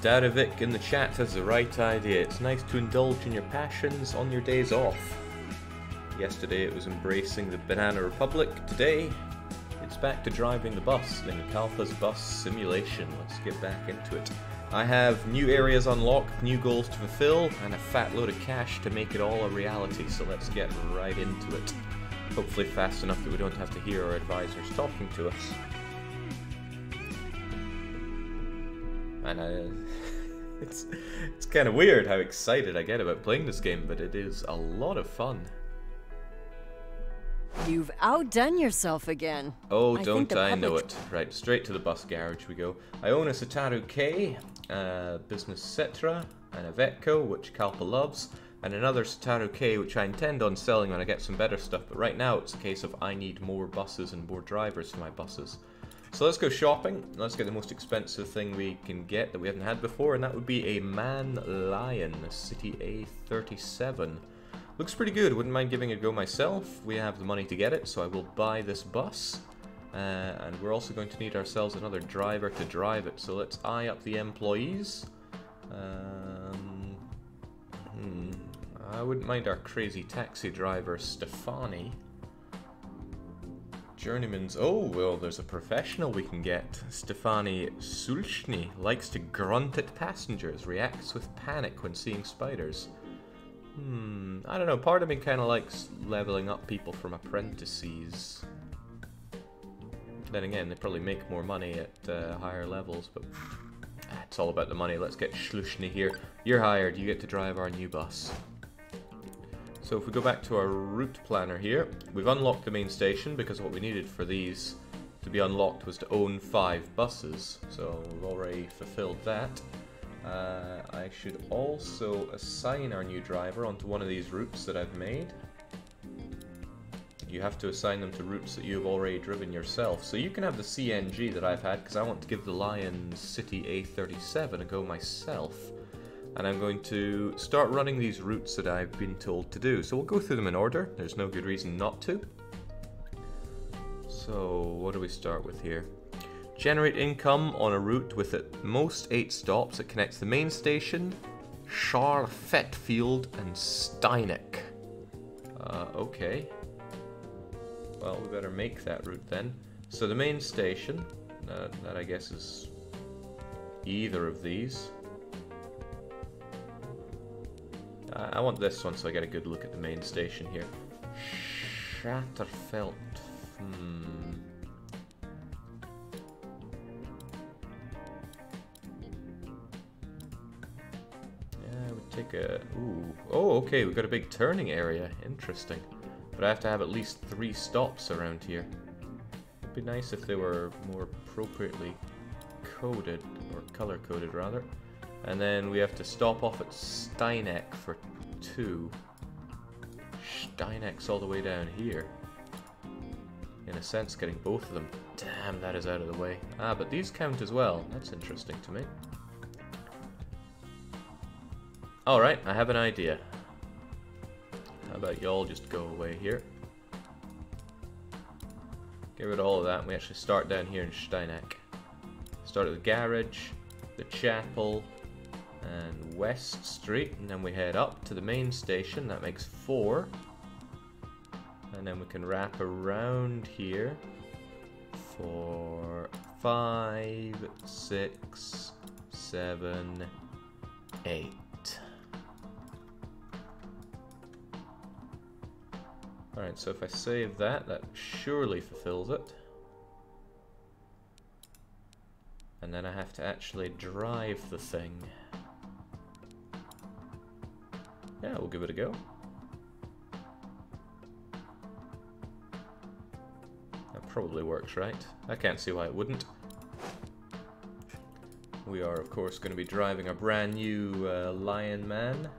Darovic in the chat has the right idea. It's nice to indulge in your passions on your days off. Yesterday it was embracing the Banana Republic. Today it's back to driving the bus in Kalpa's Bus Simulation. Let's get back into it. I have new areas unlocked, new goals to fulfill, and a fat load of cash to make it all a reality, so let's get right into it. Hopefully fast enough that we don't have to hear our advisors talking to us. And it's kind of weird how excited I get about playing this game, but it is a lot of fun. You've outdone yourself again. Oh, don't I know it. Right, straight to the bus garage we go. I own a Sataru K, Business Citra, and a Vetco, which Kalpa loves, and another Sataru K, which I intend on selling when I get some better stuff, but right now it's a case of I need more buses and more drivers for my buses. So let's go shopping. Let's get the most expensive thing we can get that we haven't had before, and that would be a Man Lion, City A37. Looks pretty good. Wouldn't mind giving it a go myself. We have the money to get it, so I will buy this bus. And we're also going to need ourselves another driver to drive it. So let's eye up the employees. I wouldn't mind our crazy taxi driver, Stefani. Journeymans. Oh, well, there's a professional we can get. Stefani Sulchny likes to grunt at passengers, reacts with panic when seeing spiders. I don't know, part of me kind of likes leveling up people from apprentices. Then again, they probably make more money at higher levels, but it's all about the money. Let's get Schluchny here. You're hired, you get to drive our new bus. So if we go back to our route planner here, we've unlocked the main station because what we needed for these to be unlocked was to own 5 buses. So we've already fulfilled that. I should also assign our new driver onto one of these routes that I've made. You have to assign them to routes that you've already driven yourself. So you can have the CNG that I've had because I want to give the Lion City A37 a go myself. And I'm going to start running these routes that I've been told to do. So we'll go through them in order. There's no good reason not to. So what do we start with here? Generate income on a route with at most 8 stops. It connects the main station, Scharfettfield, and Steineck. Okay. Well, we better make that route then. So the main station, that I guess is either of these. I want this one so I get a good look at the main station here. Schatterfeld. Take a... Ooh. Oh, okay, we've got a big turning area. Interesting. But I have to have at least 3 stops around here. It'd be nice if they were more appropriately coded, or color-coded rather. And then we have to stop off at Steineck for 2. Steineck's all the way down here. In a sense, getting both of them. Damn, that is out of the way. Ah, but these count as well. That's interesting to me. Alright, I have an idea. How about y'all just go away here? Get rid of all of that and we actually start down here in Steineck. Start at the garage, the chapel, and West Street, and then we head up to the main station. That makes 4. And then we can wrap around here for 5, 6, 7, 8. Alright, so if I save that, that surely fulfills it. And then I have to actually drive the thing. Yeah, we'll give it a go. That probably works, right? I can't see why it wouldn't. We are, of course, going to be driving a brand new Lion Man.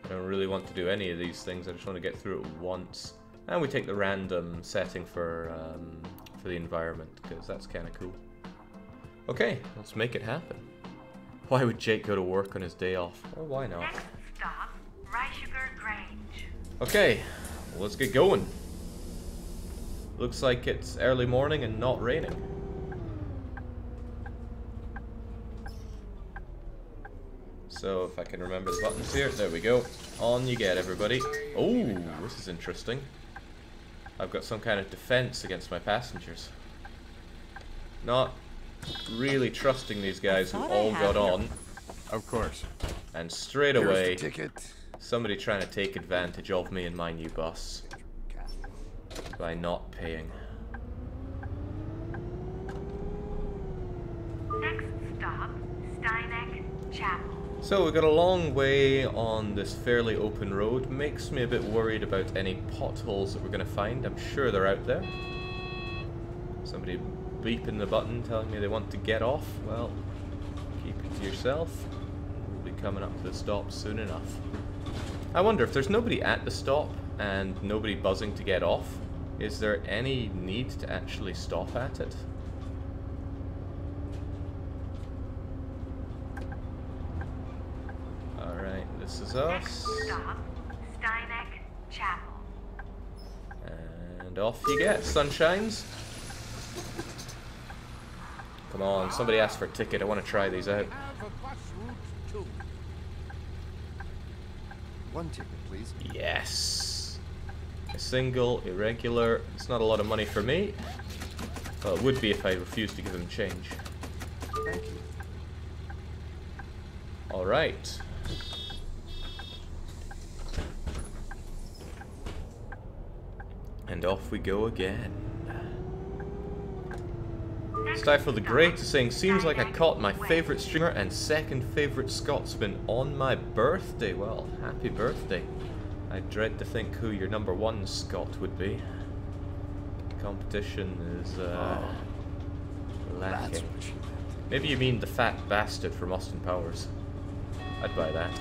I don't really want to do any of these things, I just want to get through it once. And we take the random setting for the environment, because that's kind of cool. Okay, let's make it happen. Why would Jake go to work on his day off? Well, why not? Next stop, Rysugar Grange. Okay, well, let's get going. Looks like it's early morning and not raining. So if I can remember the buttons here, there we go. On you get, everybody. Oh, this is interesting. I've got some kind of defense against my passengers. Not really trusting these guys who all got on. Of course. And straight Here's away, the ticket. somebody trying to take advantage of me and my new bus by not paying. Next stop, Steineck Chapel. So we got a long way on this fairly open road. Makes me a bit worried about any potholes that we're going to find. I'm sure they're out there. Somebody beeping the button telling me they want to get off. Well, keep it to yourself. We'll be coming up to the stop soon enough. I wonder if there's nobody at the stop and nobody buzzing to get off, is there any need to actually stop at it? Alright, this is Next us. stop, Steineck Chapel. And off you get, sunshines. Come on, somebody asked for a ticket. I want to try these out. Have a bus route too. One ticket, please. Yes. A single, irregular. It's not a lot of money for me. Well, it would be if I refused to give them change. Thank you. Alright. And off we go again. Stifle the Great is saying, seems like I caught my favourite streamer and second favourite Scotsman on my birthday. Well, happy birthday. I dread to think who your number one Scot would be. The competition is That's lacking. what she meant. Maybe you mean the fat bastard from Austin Powers. I'd buy that.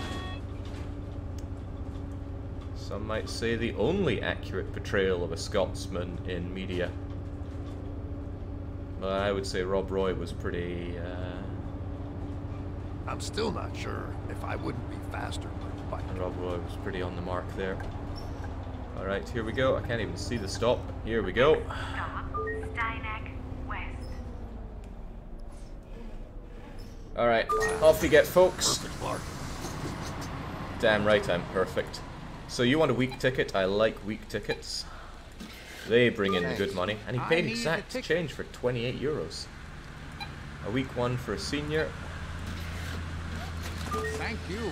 Some might say the only accurate portrayal of a Scotsman in media. But I would say Rob Roy was pretty, I'm still not sure if I wouldn't be faster by bike. Rob Roy was pretty on the mark there. Alright, here we go. I can't even see the stop. Here we go. Stop, Steineck West. Alright, off you get, folks. Perfect, Mark. Damn right I'm perfect. So you want a week ticket? I like week tickets. They bring in the good money. And he I paid need a exact ticket. change for 28 euros. A week one for a senior. Thank you.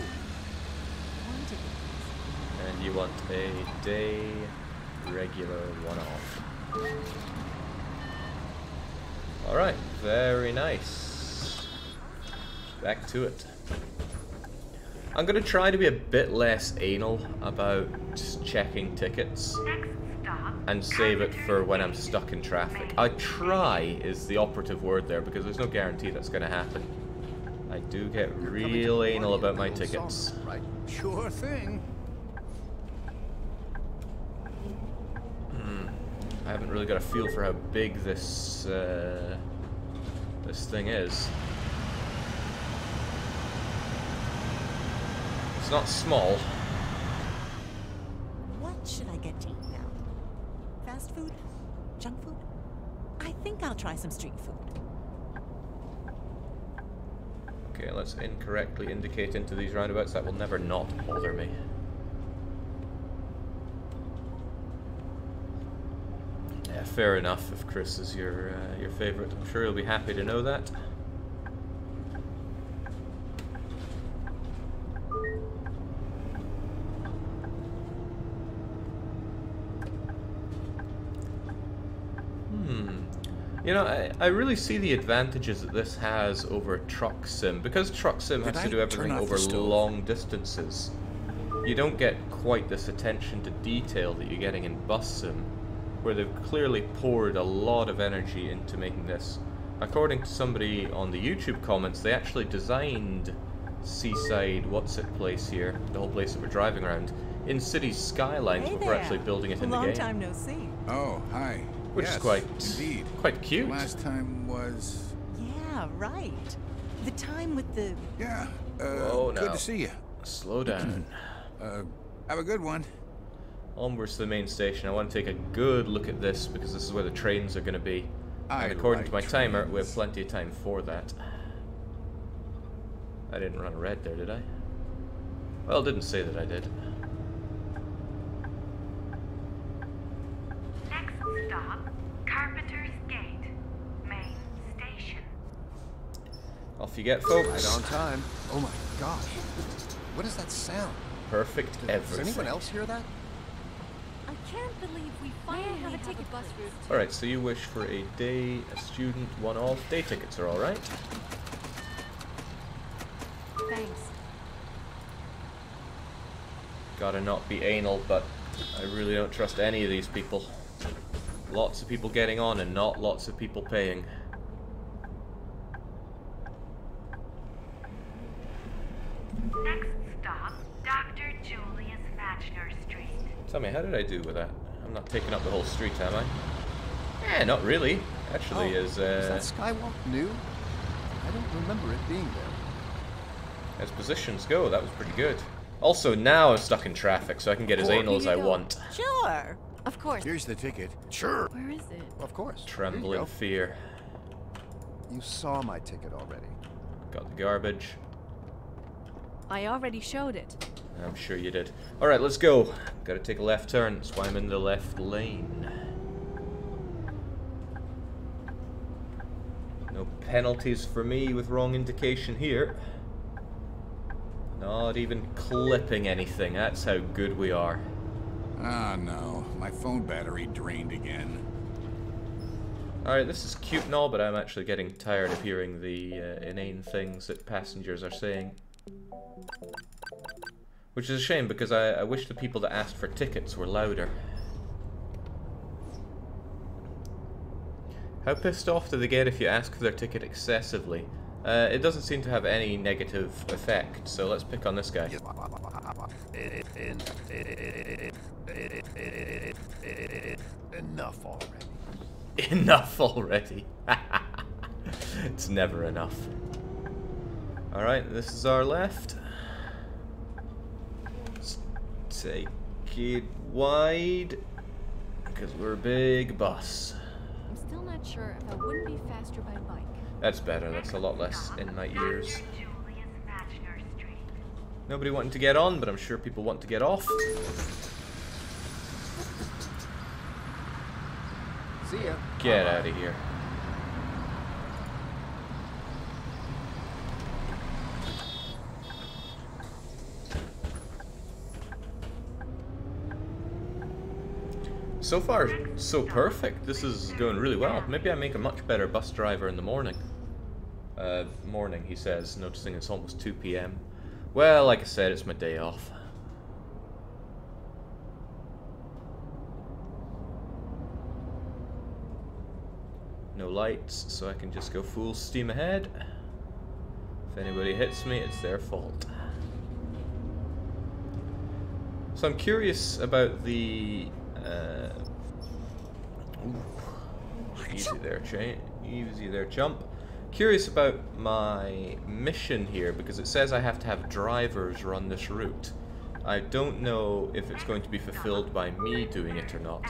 And you want a day regular one-off. Alright, very nice. Back to it. I'm going to try to be a bit less anal about checking tickets Next stop, and save it for when I'm stuck in traffic. I try is the operative word there because there's no guarantee that's going to happen. I do get real anal about my tickets. Right? Sure thing. I haven't really got a feel for how big this this thing is. It's not small. What should I get to eat now? Fast food? Junk food? I think I'll try some street food. Okay, let's incorrectly indicate into these roundabouts. That will never not bother me. Yeah, fair enough. If Chris is your favorite, I'm sure he'll be happy to know that. You know, I really see the advantages that this has over Truck Sim. Because Truck Sim has Did to I do everything turn off over the stove? long distances. You don't get quite this attention to detail that you're getting in Bus Sim, where they've clearly poured a lot of energy into making this. According to somebody on the YouTube comments, they actually designed Seaside, what's it place here, the whole place that we're driving around, in city skylines Hey before there. actually building it in the Long game. time no see. Oh, hi. Which Yes, is quite indeed. cute. Last time was Yeah, right. The time with the... yeah. Whoa, Good now. to see you. Slow down. Have a good one. Onwards to the main station. I want to take a good look at this because this is where the trains are going to be. I And according to my like timer, we have trains. plenty of time for that. I didn't run red there, did I? Well, it didn't say that I did. Next stop, Carpenter's Gate, main station. Off you get, folks. Right on time. Oh my gosh. What is that sound? Perfect everything. Does anyone else hear that? I can't believe we finally have a ticket bus route. Alright, so you wish for a day, a student, one off. Day tickets are alright. Thanks. Gotta not be anal, but I really don't trust any of these people. Lots of people getting on and not lots of people paying. Next stop, Dr. Julius Matchner Street. Tell me, how did I do with that? I'm not taking up the whole street, am I? Eh, not really. Actually, Is that skywalk new? I don't remember it being there. as positions go, that was pretty good. Also, now I'm stuck in traffic, so I can get as anal as I want. Sure. Of course. Here's the ticket. Sure. Where is it? Of course. Tremble Here in you fear. go. You saw my ticket already. Got the garbage. I already showed it. I'm sure you did. Alright, let's go. Gotta take a left turn. That's why I'm in the left lane. No penalties for me with wrong indication here. Not even clipping anything. That's how good we are. Ah, no. My phone battery drained again. Alright, this is cute and all, but I'm actually getting tired of hearing the inane things that passengers are saying. Which is a shame, because I wish the people that asked for tickets were louder. How pissed off do they get if you ask for their ticket excessively? It doesn't seem to have any negative effect, so let's pick on this guy. Enough already. Enough already. It's never enough. Alright, this is our left. Let's take it wide, because we're a big bus. I'm still not sure if I wouldn't be faster by bike. That's better, that's a lot less in my ears. Dr. Julius Matchner Street. Nobody wanting to get on, but I'm sure people want to get off. See ya. Get out of here. So far, so perfect. This is going really well. Maybe I make a much better bus driver in the morning. Morning, he says, noticing it's almost 2 p.m. Well, like I said, it's my day off. No lights, so I can just go full steam ahead. If anybody hits me, it's their fault. So I'm curious about the... easy there, easy there, chump. Curious about my mission here, because it says I have to have drivers run this route. I don't know if it's going to be fulfilled by me doing it or not,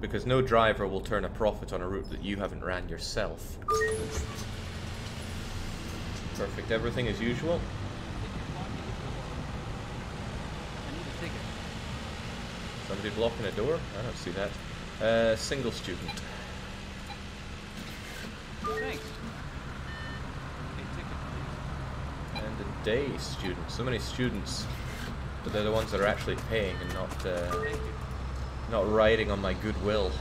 because no driver will turn a profit on a route that you haven't ran yourself. Perfect, everything as usual. Somebody blocking a door? I don't see that. Single student. Thanks. And a day student. So many students, but they're the ones that are actually paying and not riding on my goodwill.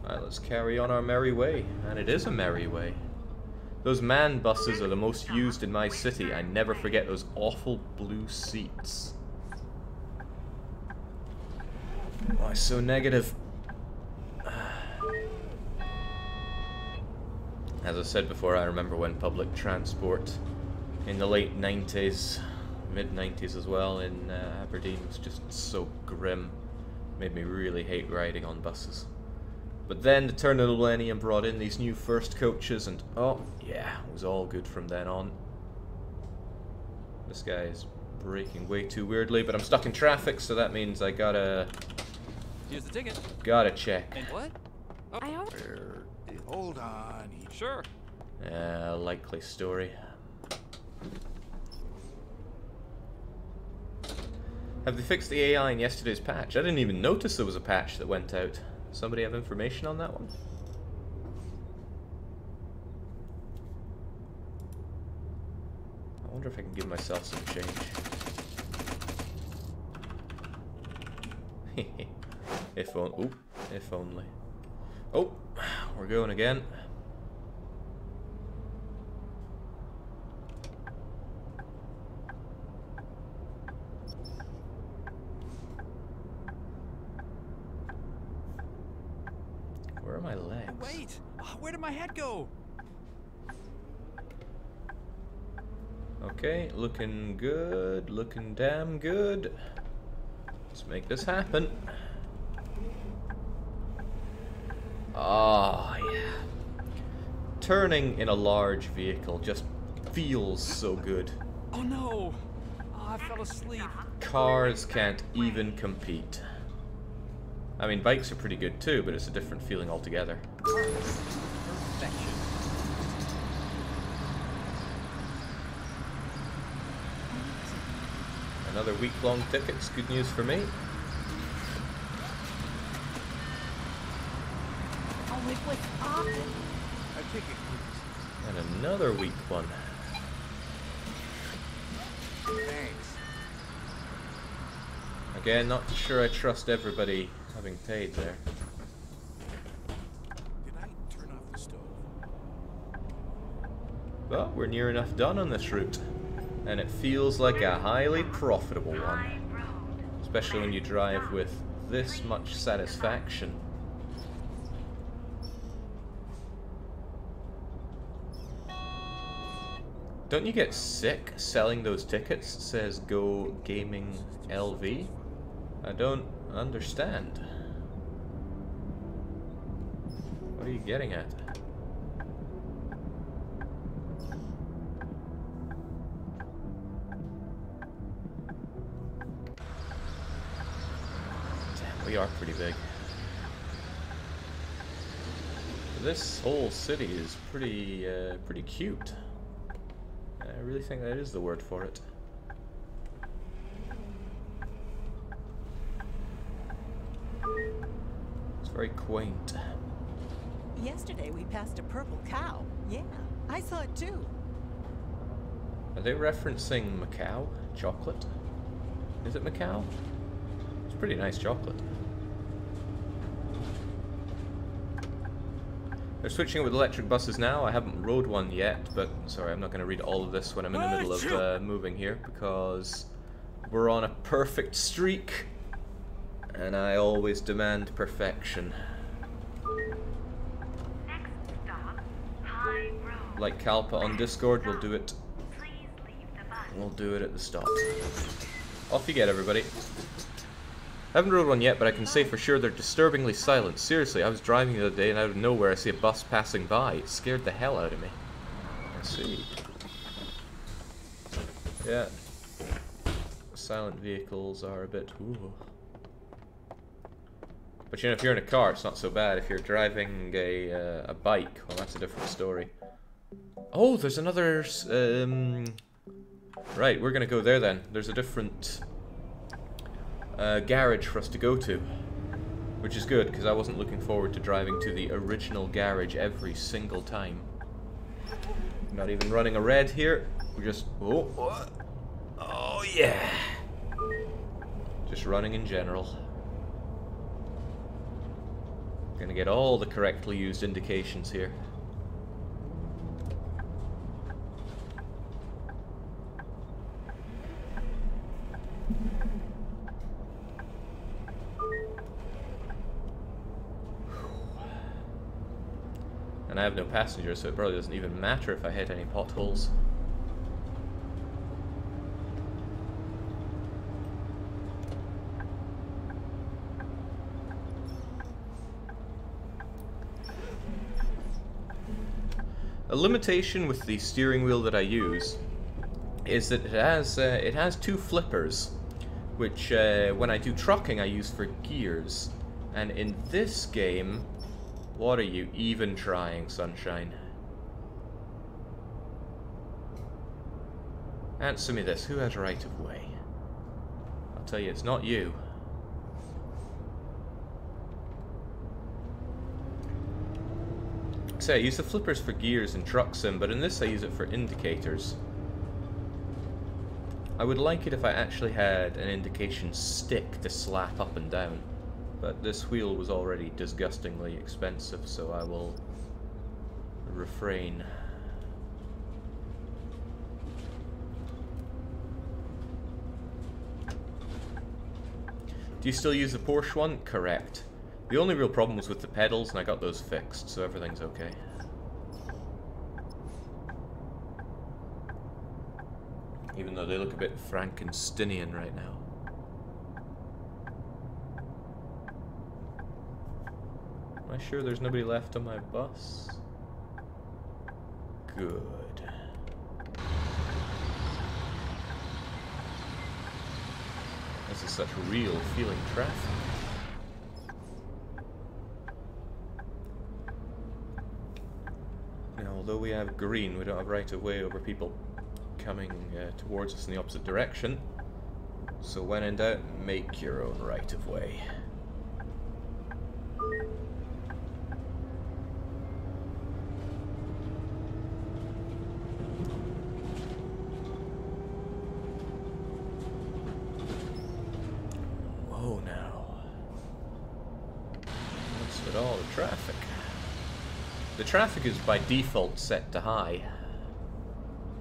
Alright, let's carry on our merry way. And it is a merry way. Those man buses are the most used in my city. I never forget those awful blue seats. Why so negative? As I said before, I remember when public transport in the late 90s, mid 90s as well, in Aberdeen was just so grim. Made me really hate riding on buses. But then the turn of the millennium brought in these new first coaches, and oh yeah, it was all good from then on. This guy is braking way too weirdly, but I'm stuck in traffic, so that means I gotta... Here's the ticket. Gotta check. And what? I already. Hold on. Sure. Likely story. Have they fixed the AI in yesterday's patch? I didn't even notice there was a patch that went out. Somebody have information on that one? I wonder if I can give myself some change. If only. Oh, we're going again. Where are my legs? Wait! Where did my head go? Okay, looking good, looking damn good. Let's make this happen. Ah, yeah. Turning in a large vehicle just feels so good. Oh no! Oh, I fell asleep. Cars can't even compete. I mean, bikes are pretty good too, but it's a different feeling altogether. Perfection. Another week-long ticket's good news for me. Oh, it was awesome. A ticket, please. And another week one. Thanks. Again, not sure I trust everybody having paid there. Did I turn off the stove? But we're near enough done on this route. And it feels like a highly profitable one. High Road. Especially when you drive with this much satisfaction. Don't you get sick selling those tickets? It says Go Gaming LV. I don't understand. What are you getting at? Damn, we are pretty big. This whole city is pretty cute. I really think that is the word for it. It's very quaint. Yesterday we passed a purple cow. Yeah, I saw it too. Are they referencing Macau chocolate? Is it Macau? It's pretty nice chocolate. They're switching it with electric buses now. I haven't rode one yet, but sorry, I'm not going to read all of this when I'm in the middle of moving here because we're on a perfect streak and I always demand perfection. Next stop, High Road. Like Kalpa on Discord, we'll do it. Please leave the bus. We'll do it at the stop. Off you get, everybody. Haven't rode one yet, but I can say for sure they're disturbingly silent. Seriously, I was driving the other day and out of nowhere I see a bus passing by. It scared the hell out of me. I see. Yeah. Silent vehicles are a bit... Ooh. But you know, if you're in a car, it's not so bad. If you're driving a bike, well, that's a different story. Oh, there's another... Right, we're gonna go there then. There's a different... garage for us to go to, which is good because I wasn't looking forward to driving to the original garage every single time. Not even running a red here. We're just oh yeah, just running in general. Gonna get all the correctly used indications here. And I have no passengers, so it probably doesn't even matter if I hit any potholes. A limitation with the steering wheel that I use is that it has two flippers, which when I do trucking I use for gears. And in this game, What are you even trying, Sunshine? Answer me this, who has right of way? I'll tell you, it's not you. So I use the flippers for gears in Truck Sim, but in this I use it for indicators. I would like it if I actually had an indication stick to slap up and down, but this wheel was already disgustingly expensive, so I will refrain. Do you still use the Porsche one? Correct. The only real problem was with the pedals, and I got those fixed, so everything's okay. Even though they look a bit Frankensteinian right now. Am I sure there's nobody left on my bus? Good. This is such real feeling traffic. Now, although we have green, we don't have right of way over people coming towards us in the opposite direction. So when in doubt, make your own right of way. Whoa now. What's with all the traffic? The traffic is by default set to high,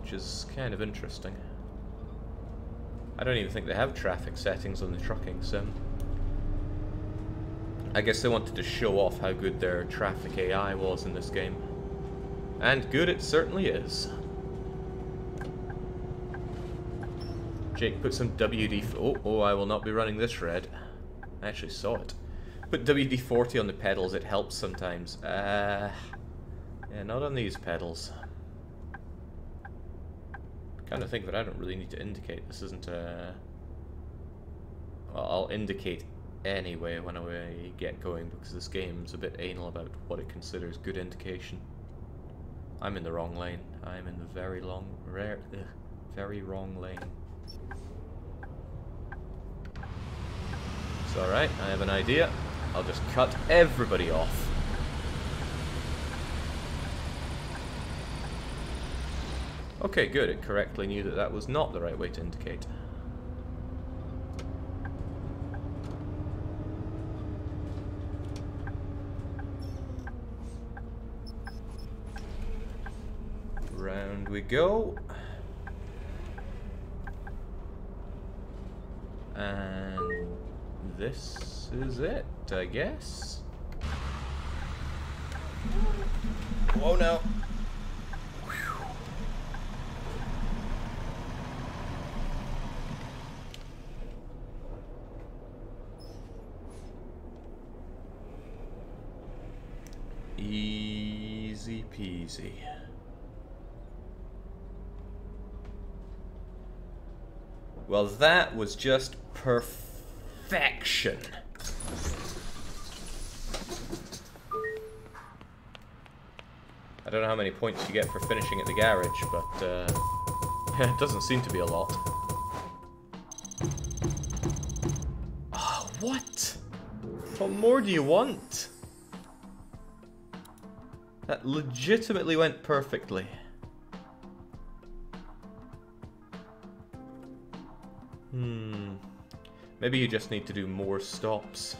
which is kind of interesting. I don't even think they have traffic settings on the trucking sim. I guess they wanted to show off how good their traffic AI was in this game. And good it certainly is. Jake, put some WD... Oh, I will not be running this red. I actually saw it. Put WD-40 on the pedals, it helps sometimes. Yeah, not on these pedals. Kind of think that I don't really need to indicate. This isn't a... Well, I'll indicate anyway when I get going, because this game's a bit anal about what it considers good indication. I'm in the wrong lane. I'm in the very wrong lane. It's alright, I have an idea. I'll just cut everybody off. Okay, good. It correctly knew that that was not the right way to indicate. Round we go. And this is it, I guess. Whoa, no. Easy peasy. Well, that was just perfection. I don't know how many points you get for finishing at the garage, but it doesn't seem to be a lot. Oh, what? What more do you want? That legitimately went perfectly. Maybe you just need to do more stops.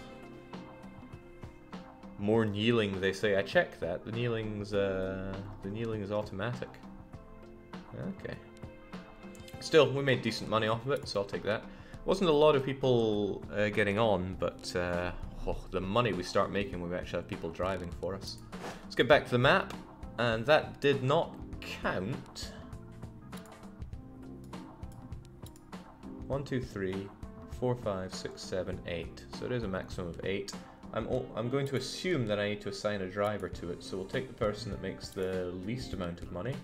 More kneeling, they say. I checked that. The kneeling is automatic. Okay. Still, we made decent money off of it, so I'll take that. Wasn't a lot of people getting on, but the money we start making when we actually have people driving for us. Let's get back to the map, and that did not count. 1, 2, 3, 4, 5, 6, 7, 8. So it is a maximum of 8. I'm going to assume that I need to assign a driver to it, so we'll take the person that makes the least amount of money.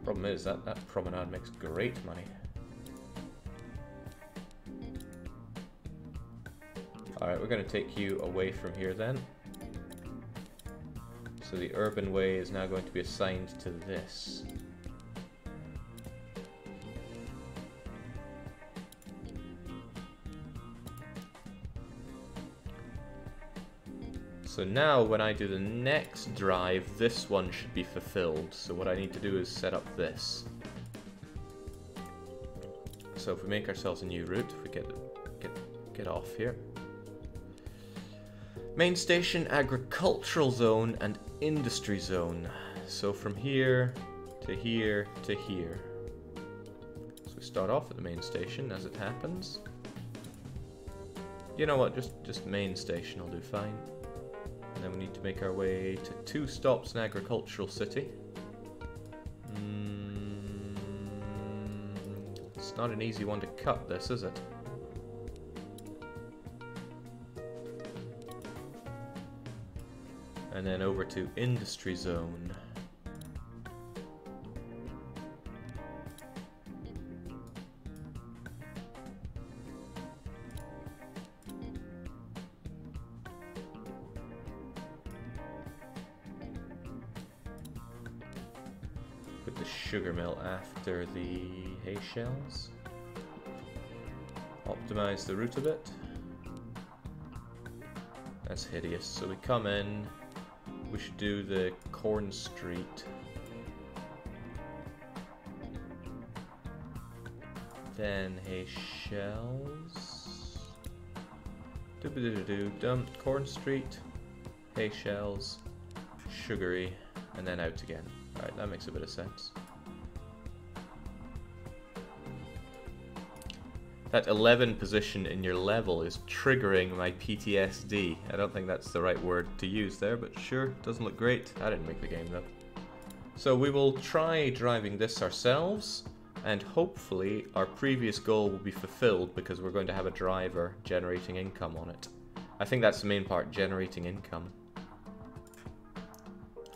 Problem is that promenade makes great money. Alright, we're going to take you away from here then. So the urban way is now going to be assigned to this. So now when I do the next drive, this one should be fulfilled. So what I need to do is set up this. So if we make ourselves a new route, if we get off here. Main station, agricultural zone, and industry zone. So from here to here to here. So we start off at the main station as it happens. You know what, just main station will do fine. And then we need to make our way to 2 stops in agricultural city. It's not an easy one to cut, this, is it? And then over to industry zone. Put the sugar mill after the hay shells. Optimize the route a bit. That's hideous. So we come in. We should do the Corn Street. Then hay shells. Dump Corn Street, hay shells, sugary, and then out again. Alright, that makes a bit of sense. That 11 position in your level is triggering my PTSD. I don't think that's the right word to use there, but sure, doesn't look great. I didn't make the game though. So we will try driving this ourselves, and hopefully our previous goal will be fulfilled because we're going to have a driver generating income on it. I think that's the main part, generating income.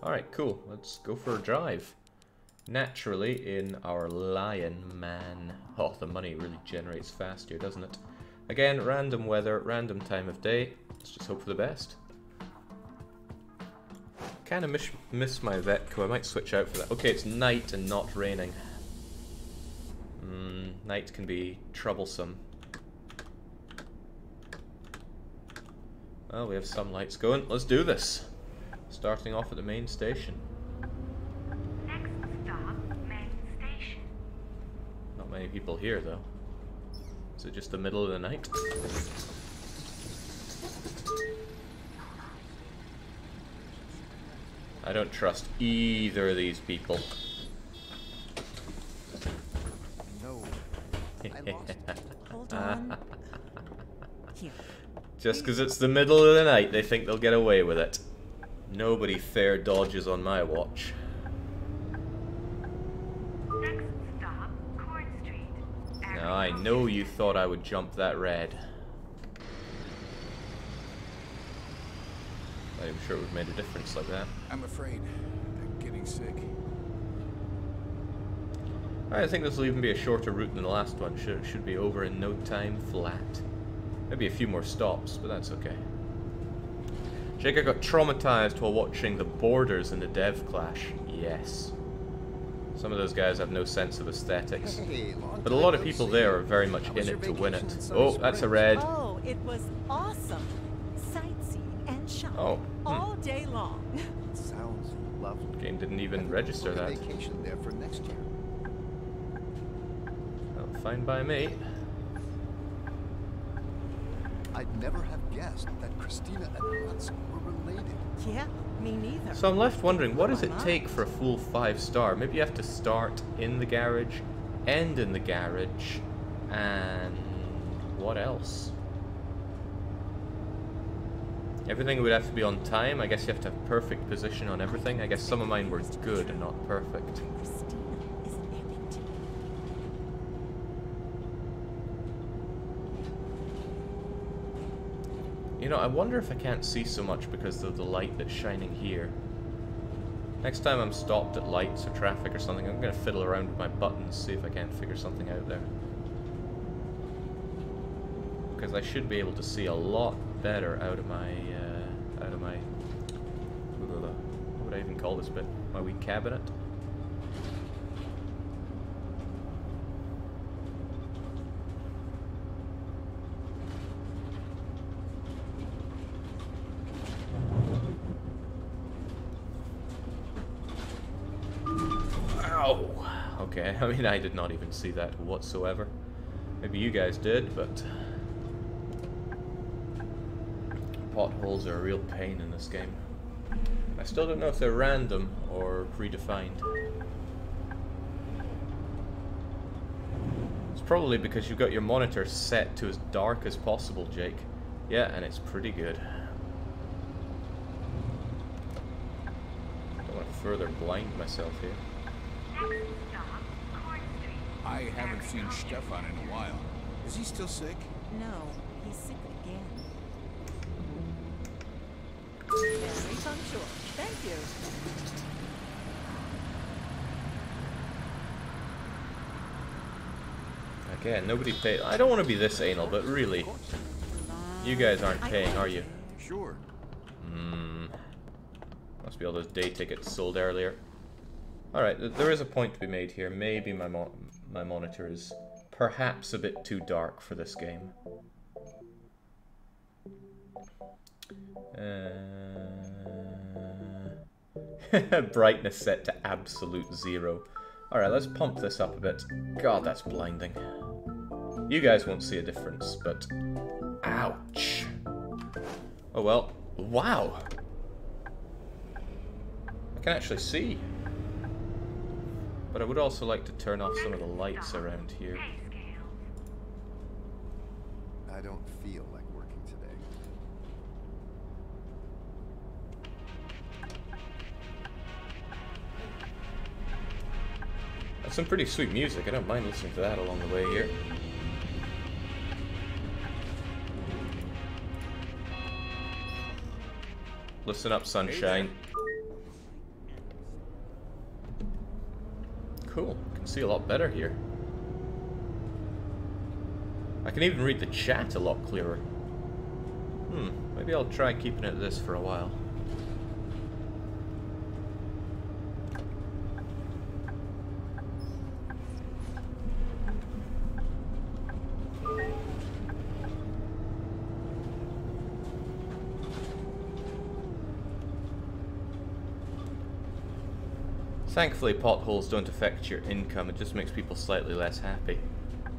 Alright, cool. Let's go for a drive. Naturally, in our Lion Man. Oh, the money really generates fast here, doesn't it? Again, random weather, random time of day. Let's just hope for the best. Kind of miss my Vetco. I might switch out for that. Okay, it's night and not raining. Night can be troublesome. Well, we have some lights going. Let's do this. Starting off at the main station. Next stop, main station. Not many people here, though. Is it just the middle of the night? I don't trust either of these people. No. I lost it. Hold on. Here. Just because it's the middle of the night, they think they'll get away with it. Nobody fair dodges on my watch. Next stop, Corn Street. Now, I know you thought I would jump that red. I'm sure it would have made a difference like that. I'm afraid I'm getting sick. I think this will even be a shorter route than the last one. Should be over in no time flat. Maybe a few more stops, but that's okay. Jacob got traumatized while watching The Borders in the Dev Clash. Yes. Some of those guys have no sense of aesthetics. Hey, But a lot of people there are very much in it to win it. Oh, that's a red. Oh, it was awesome. Sightseeing and shopping all day long. Sounds lovely. Game didn't even I think register we'll book a that. vacation there for next year. Well, fine by me. I'd never have guessed that Christina and Hans were related. Yeah, me neither. So I'm left wondering, what does it take for a full 5-star? Maybe you have to start in the garage, end in the garage, and what else? Everything would have to be on time. I guess you have to have perfect position on everything. I guess some of mine were good and not perfect. Christina is an amputee. You know, I wonder if I can't see so much because of the light that's shining here. Next time I'm stopped at lights or traffic or something, I'm going to fiddle around with my buttons, see if I can't figure something out there. Because I should be able to see a lot better out of my what would I even call this bit? My wee cabinet. Ow! Okay, I mean I did not even see that whatsoever. Maybe you guys did, but potholes are a real pain in this game. I still don't know if they're random or predefined. It's probably because you've got your monitor set to as dark as possible, Jake. Yeah, and it's pretty good. Don't want to further blind myself here. Next stop, Court Street. I haven't seen Stefan in a while. Is he still sick? No, he's sick again. Very punctual. Thank you. Again, nobody paid. I don't want to be this anal, but really, you guys aren't paying, are you? Sure. Must be all those day tickets sold earlier. Alright, there is a point to be made here. Maybe my monitor is perhaps a bit too dark for this game. Brightness set to absolute 0. Alright, let's pump this up a bit. God, that's blinding. You guys won't see a difference, but... ouch! Oh well. Wow! I can actually see. But I would also like to turn off some of the lights around here. Pay scales. I don't feel like working today. That's some pretty sweet music. I don't mind listening to that along the way here. Listen up, sunshine. Cool. Can see a lot better here. I can even read the chat a lot clearer. Maybe I'll try keeping it at this for a while. Thankfully, potholes don't affect your income, it just makes people slightly less happy.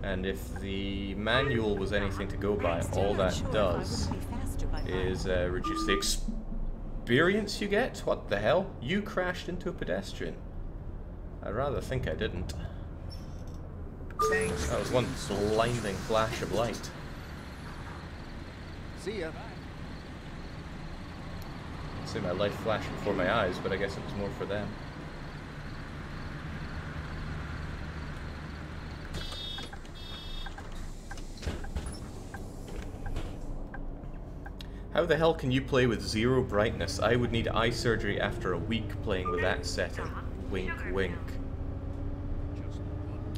And if the manual was anything to go by, all that does is reduce the experience you get? What the hell? You crashed into a pedestrian. I'd rather think I didn't. That was one blinding flash of light. See ya. I'd say my life flashed before my eyes, but I guess it was more for them. How the hell can you play with 0 brightness? I would need eye surgery after a week playing with that setting. Wink, wink.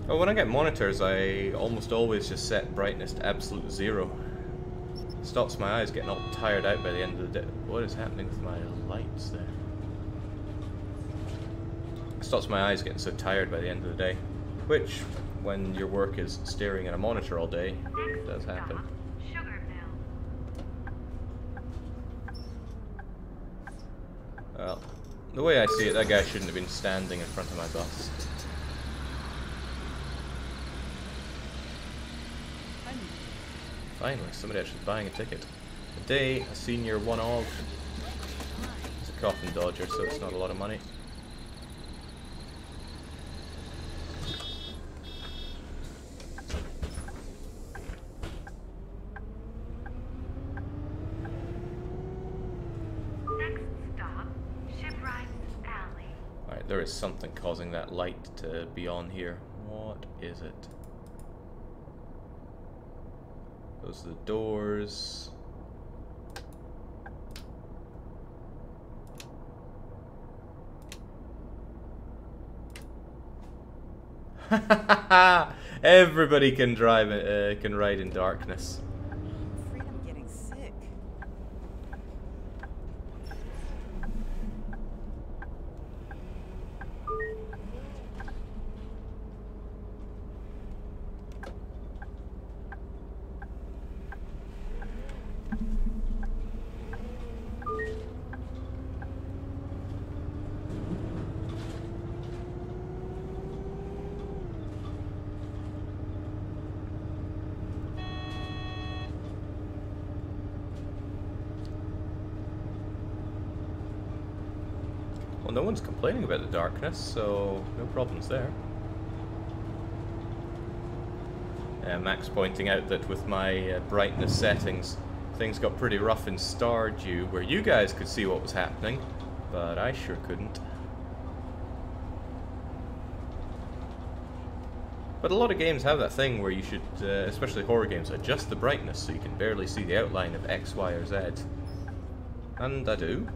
Oh, when I get monitors, I almost always just set brightness to absolute 0. It stops my eyes getting all tired out by the end of the day. What is happening with my lights there? It stops my eyes getting so tired by the end of the day. Which, when your work is staring at a monitor all day, does happen. Well, the way I see it, that guy shouldn't have been standing in front of my bus. Finally, somebody actually buying a ticket. A day, a senior, one of. It's a coffin dodger, so it's not a lot of money. There is something causing that light to be on here. What is it? Those are the doors. Everybody can drive. Can ride in darkness. I'm afraid I'm getting sick. Well, no one's complaining about the darkness, so no problems there. Max pointing out that with my brightness settings, things got pretty rough in Stardew, where you guys could see what was happening, but I sure couldn't. But a lot of games have that thing where you should, especially horror games, adjust the brightness so you can barely see the outline of X, Y, or Z. And I do.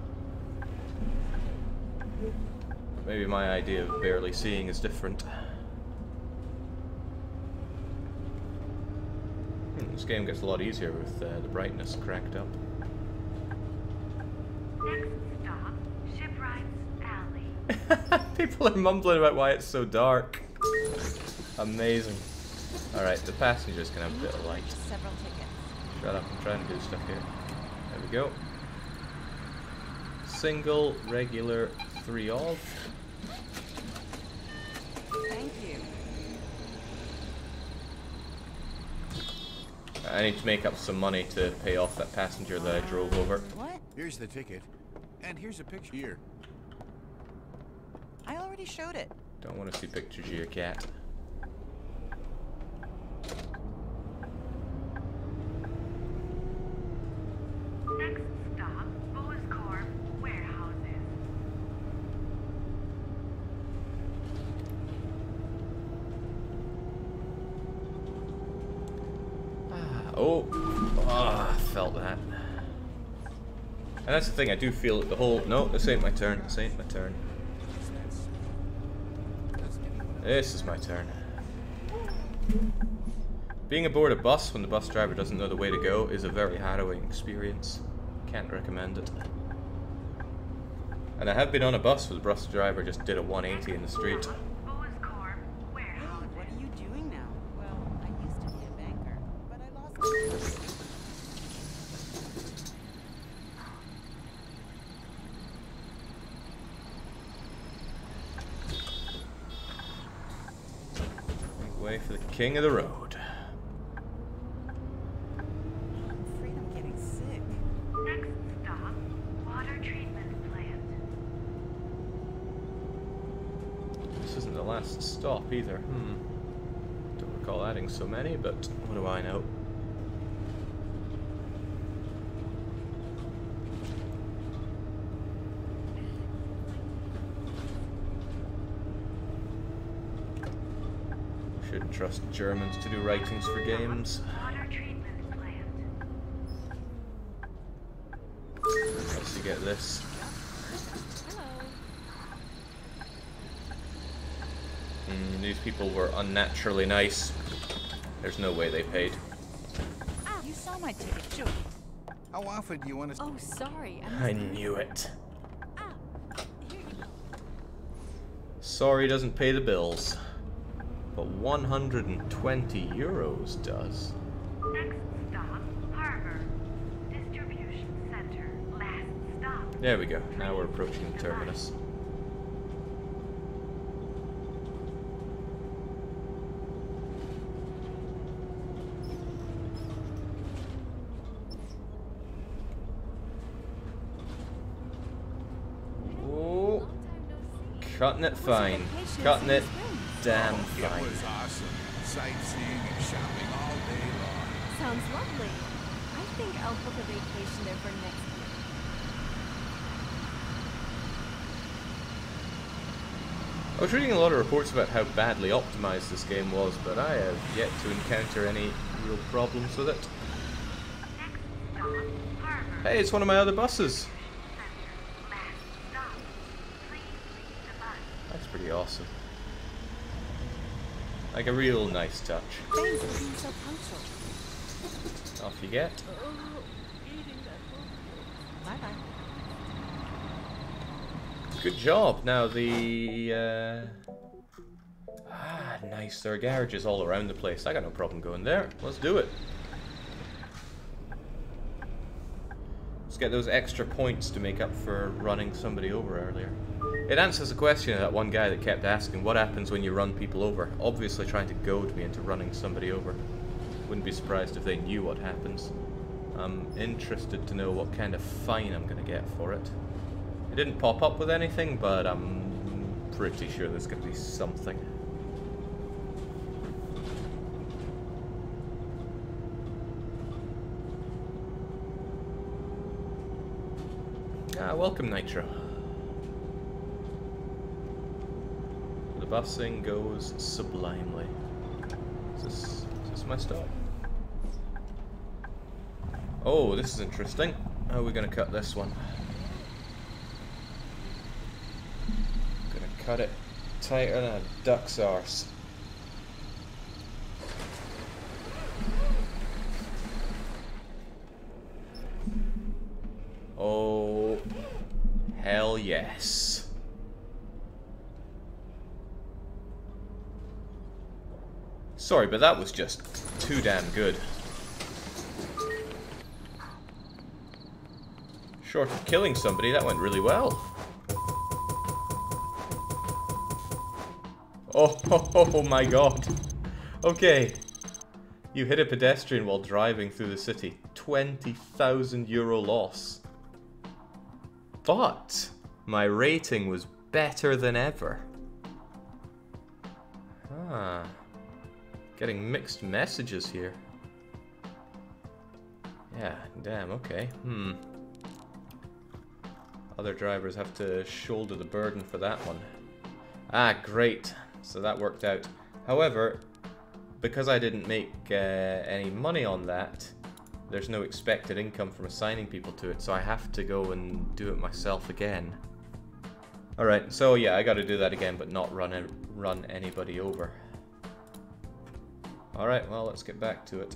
Maybe my idea of barely seeing is different. This game gets a lot easier with the brightness cranked up. Next stop, Shipwright's Alley. People are mumbling about why it's so dark. Amazing. Alright, the passengers can have a bit of light. Several tickets. Shut up, I'm trying to do stuff here. There we go. Single, regular, 3 of. Thank you. I need to make up some money to pay off that passenger that I drove over. What? Here's the ticket. And here's a picture here. I already showed it. Don't want to see pictures of your cat. Next stop, Boscorp Warehouses. I felt that. And that's the thing, I do feel it the whole... No, this ain't my turn, this ain't my turn. This is my turn. Being aboard a bus when the bus driver doesn't know the way to go is a very harrowing experience. Can't recommend it. And I have been on a bus where the bus driver just did a 180 in the street. Boscorp Warehouses. What are you doing now? Well, I used to be a banker, but I lost it. Make way for the king of the road. I'm afraid I'm getting sick. Next stop, water treatment plant. This isn't the last stop either. Don't recall adding so many, but what do I know? Shouldn't trust Germans to do writings for games. Water treatment plant. Let's see, get this. These people were unnaturally nice. There's no way they paid. Ah, you saw my ticket, sure. How often do you want to... Oh, sorry. I knew it. Ah, here you go. Sorry doesn't pay the bills. But 120 euros does. Next stop, Harbor. Distribution center. Last stop. There we go. Now we're approaching the terminus. Oh, cutting it fine. Cutting it damn It fine. was awesome. Sightseeing and shopping all day long. Sounds lovely. I think I'll book a vacation there for next year. I was reading a lot of reports about how badly optimized this game was, but I have yet to encounter any real problems with it. Next stop, Harbor. Hey, it's one of my other buses. Center. Last stop. Please leave the bus. That's pretty awesome. Like a real nice touch. Thanks for being so punctual. Off you get. Bye-bye. Good job. Now the nice. There are garages all around the place. I got no problem going there. Let's do it. Let's get those extra points to make up for running somebody over earlier. It answers the question of that one guy that kept asking, what happens when you run people over? Obviously trying to goad me into running somebody over. Wouldn't be surprised if they knew what happens. I'm interested to know what kind of fine I'm going to get for it. It didn't pop up with anything, but I'm pretty sure there's going to be something. Ah, welcome, Nitro. The busing goes sublimely. Is this my stop? Oh, this is interesting. How are we going to cut this one? Gonna cut it tighter than a duck's arse. Oh, hell yes. Sorry, but that was just too damn good. Short of killing somebody, that went really well. Oh my god. Okay. You hit a pedestrian while driving through the city. 20,000 euro loss. But my rating was better than ever. Ah. Getting mixed messages here. Yeah, damn, okay. Other drivers have to shoulder the burden for that one. Ah, great. So that worked out. However, because I didn't make any money on that, there's no expected income from assigning people to it, so I have to go and do it myself again. Alright, so yeah, I gotta do that again, but not run anybody over. Alright, well, let's get back to it.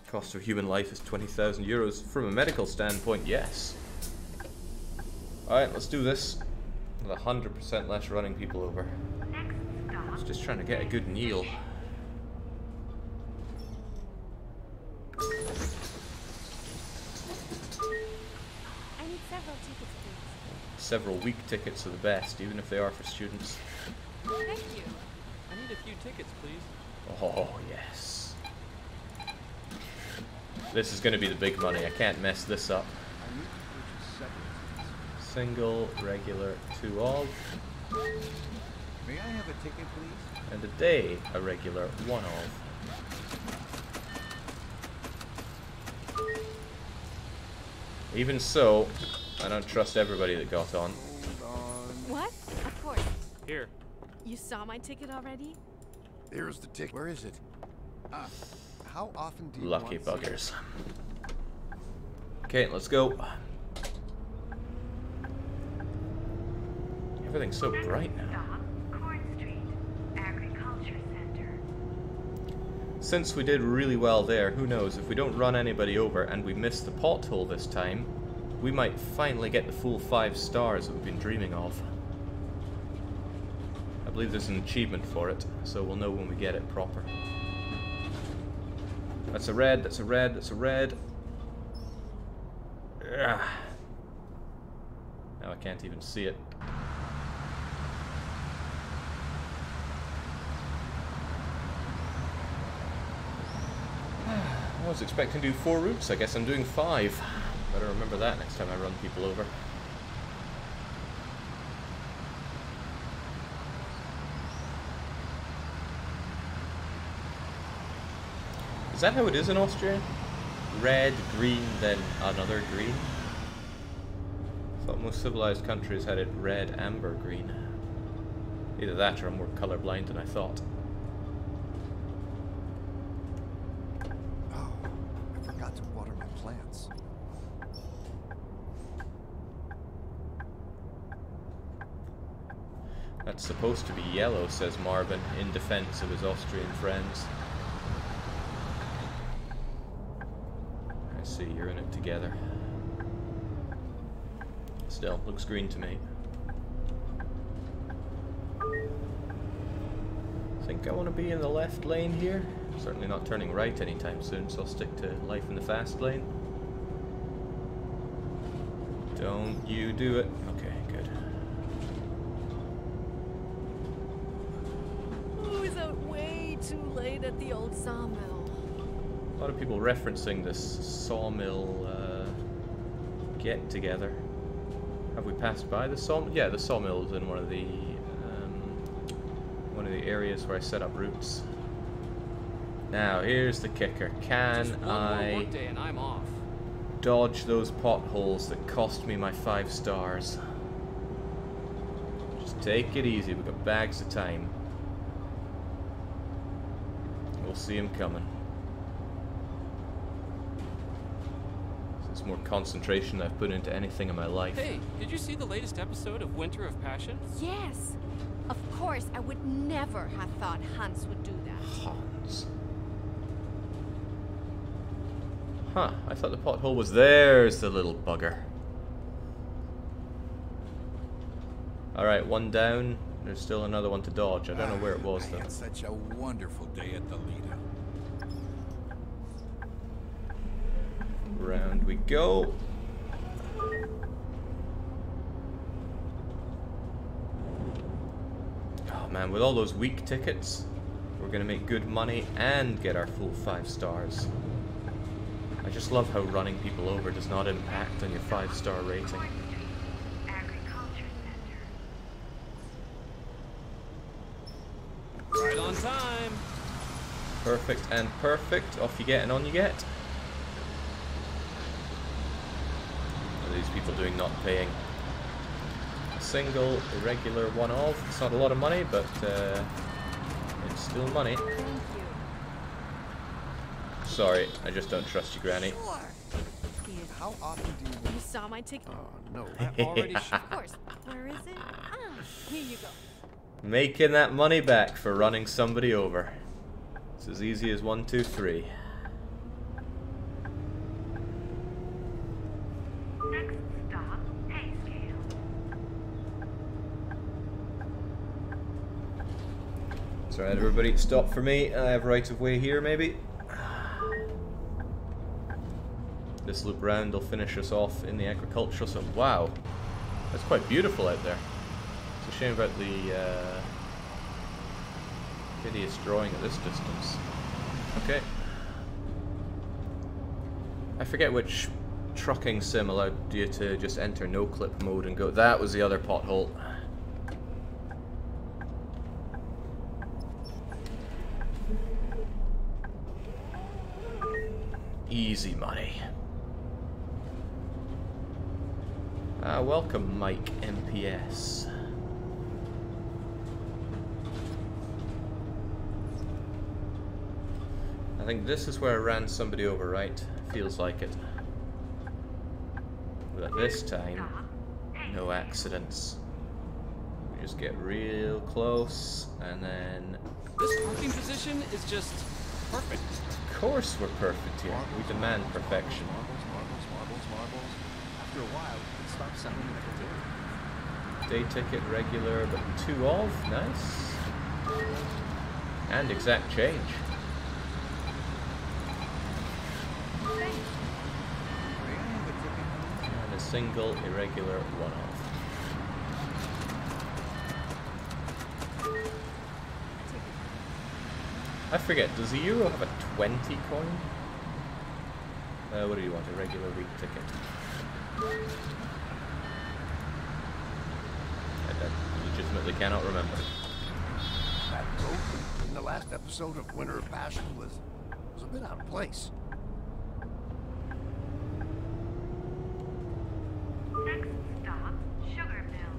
Cost of human life is 20,000 euros. From a medical standpoint, yes. Alright, let's do this. With 100% less running people over. I was just trying to get a good meal. I need several tickets, please. Several week tickets are the best, even if they are for students. Thank you. I need a few tickets, please. Oh, yes. This is going to be the big money. I can't mess this up. I need to purchase several. Single, regular, 2 of. May I have a ticket, please? And a day, a regular, 1 of. Even so, I don't trust everybody that got on. What? Of course. Here. You saw my ticket already? Here's the ticket. Where is it? How often do you Lucky want buggers. Okay, let's go. Everything's so bright now. Stop, Corn Street, Agriculture Center. Since we did really well there, who knows, if we don't run anybody over and we miss the pothole this time, we might finally get the full 5 stars that we've been dreaming of. I believe there's an achievement for it, so we'll know when we get it proper. That's a red, that's a red, that's a red. Ugh. Now I can't even see it. I was expecting to do 4 routes, I guess I'm doing 5. Better remember that next time I run people over. Is that how it is in Austria? Red, green, then another green? I thought most civilized countries had it red, amber, green. Either that or I'm more colorblind than I thought. Oh, I forgot to water my plants. That's supposed to be yellow, says Marvin, in defense of his Austrian friends. I see, you're in it together. Still, looks green to me. Think I want to be in the left lane here. Certainly not turning right anytime soon, so I'll stick to life in the fast lane. Don't you do it. Okay, good. Oh, is that way too late at the old sawmill? A lot of people referencing this sawmill get together. Have we passed by the sawmill? Yeah, the sawmill is in one of the areas where I set up routes. Now, here's the kicker. Can Just one I more workday and I'm off. dodge those potholes that cost me my 5 stars? Just take it easy. We've got bags of time. We'll see him coming. It's more concentration than I've put into anything in my life. Hey, did you see the latest episode of Winter of Passion? Yes. Of course, I would never have thought Hans would do that. Hans. Huh, I thought the pothole was there's the little bugger. Alright, one down. There's still another one to dodge. I don't know where it was I though. had such a wonderful day at the Lido. Round we go. Oh man, with all those weak tickets, we're gonna make good money and get our full 5 stars. I just love how running people over does not impact on your 5-star rating. Agriculture Center. Right on time. Perfect and perfect. Off you get and on you get. What are these people doing not paying? A single, irregular, one-off. It's not a lot of money, but it's still money. Thank you. Sorry, I just don't trust you, Granny. Sure. Here. How often do you... You saw my ticket? Oh, no. I already Of course. Where is it? Ah, here you go. Making that money back for running somebody over. It's as easy as 1, 2, 3. Next stop, pay scale. It's alright, everybody. Stop for me. I have right of way here, maybe. This loop round will finish us off in the agricultural zone. Wow, that's quite beautiful out there. It's a shame about the hideous drawing at this distance. Okay. I forget which trucking sim allowed you to just enter no-clip mode and go. That was the other pothole. Easy money. Welcome, Mike MPS. I think this is where I ran somebody over, right? Feels like it. But this time, no accidents. We just get real close, and then... This parking position is just perfect. Of course we're perfect here. We demand perfection. Marbles. After a while, it stops sounding like a door. Day ticket, regular, but 2 of. Nice. And exact change. And a single, irregular, 1 off. I forget, does the euro have a 20 coin? What do you want? A regular week ticket. I legitimately cannot remember. That rope in the last episode of Winter of Passion was a bit out of place. Next stop, Sugar Mill.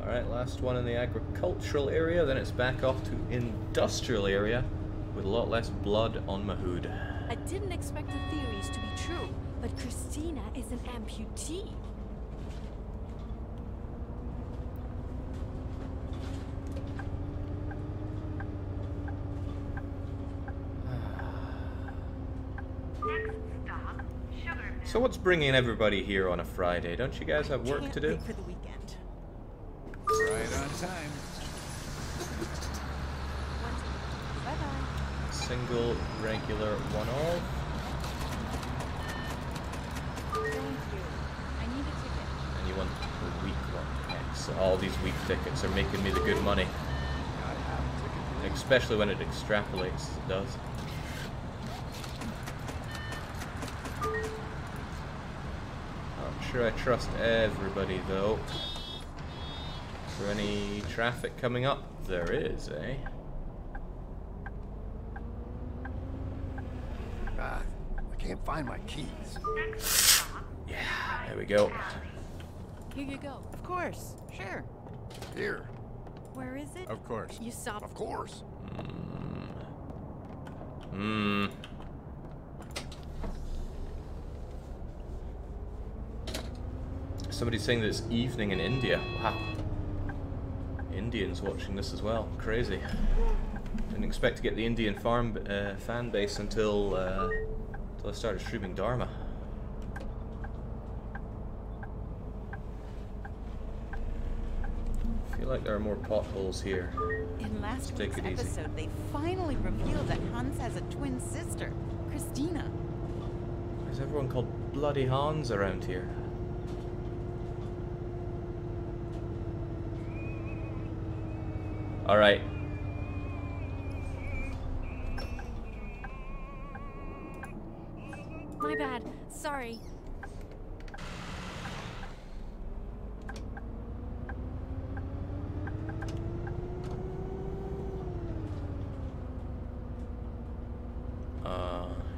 Alright, last one in the agricultural area, then it's back off to industrial area with a lot less blood on Mahood. I didn't expect the theories to be true, but Christina is an amputee. Next stop, Sugar Mill. So what's bringing everybody here on a Friday? Don't you guys have work Can't to do? wait for the weekend. Right on time. Bye-bye. Single, regular, 1 all. Thank you. I need a ticket. And you want the weak one. X. All these weak tickets are making me the good money. Especially when it extrapolates, as it does. sure I trust everybody though. Is there any traffic coming up? There is, eh? Ah, I can't find my keys. Yeah, there we go. Here you go. Of course. Sure. Here, Where is it? Of course. You stopped. of course. Somebody's saying that it's evening in India. Wow. Indians watching this as well. Crazy. Didn't expect to get the Indian fan base until I started streaming Dharma. I feel like there are more potholes here. In last Let's take week's it easy. episode, they finally revealed that Hans has a twin sister, Christina. Why is everyone called Bloody Hans around here? Alright. My bad. Sorry.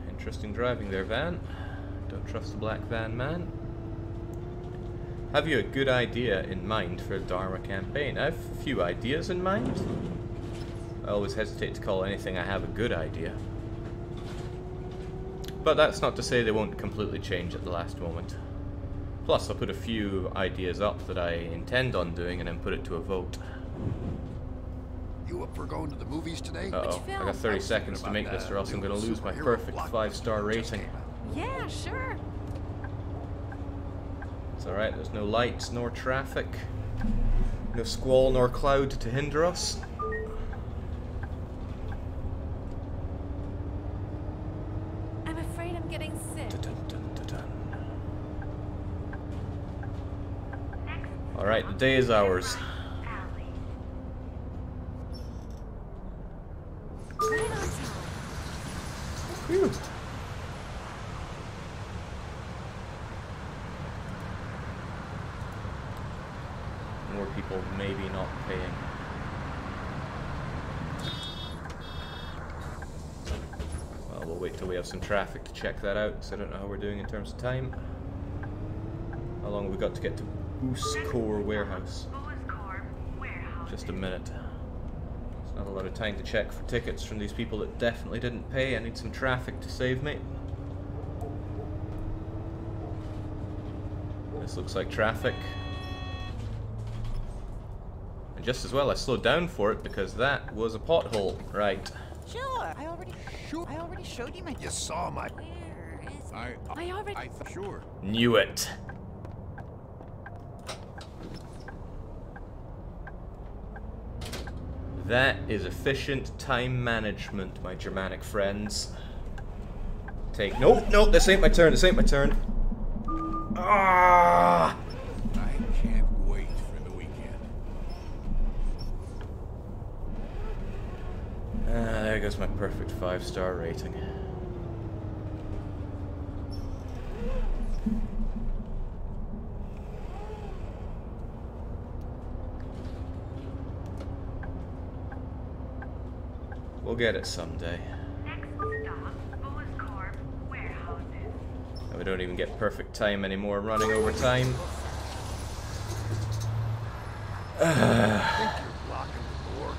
Interesting driving there, van. Don't trust the black van man. Have you a good idea in mind for a Dharma campaign? I have a few ideas in mind. I always hesitate to call anything I have a good idea. But that's not to say they won't completely change at the last moment. Plus, I'll put a few ideas up that I intend on doing and then put it to a vote. You up for going to the movies today? Uh-oh, I got 30 seconds to make this or else I'm going to lose my perfect 5-star rating. Yeah, sure. It's alright, there's no lights nor traffic. No squall nor cloud to hinder us. I'm afraid I'm getting sick. Alright, the day is ours. Right on time. Phew. More people maybe not paying. Well, we'll wait till we have some traffic to check that out, because I don't know how we're doing in terms of time. How long have we got to get to Booscore Warehouse? Just a minute. There's not a lot of time to check for tickets from these people that definitely didn't pay. I need some traffic to save me. This looks like traffic. And just as well I slowed down for it because that was a pothole. Right. Sure. I already showed you my. You saw my... Where is I already... sure. Knew it. That is efficient time management, my Germanic friends. Nope, this ain't my turn, Ah! I can't wait for the weekend. There goes my perfect 5-star rating. We'll get it someday. Next stop, Booscorp Warehouses. And we don't even get perfect time anymore running over time. I think you're blocking the door.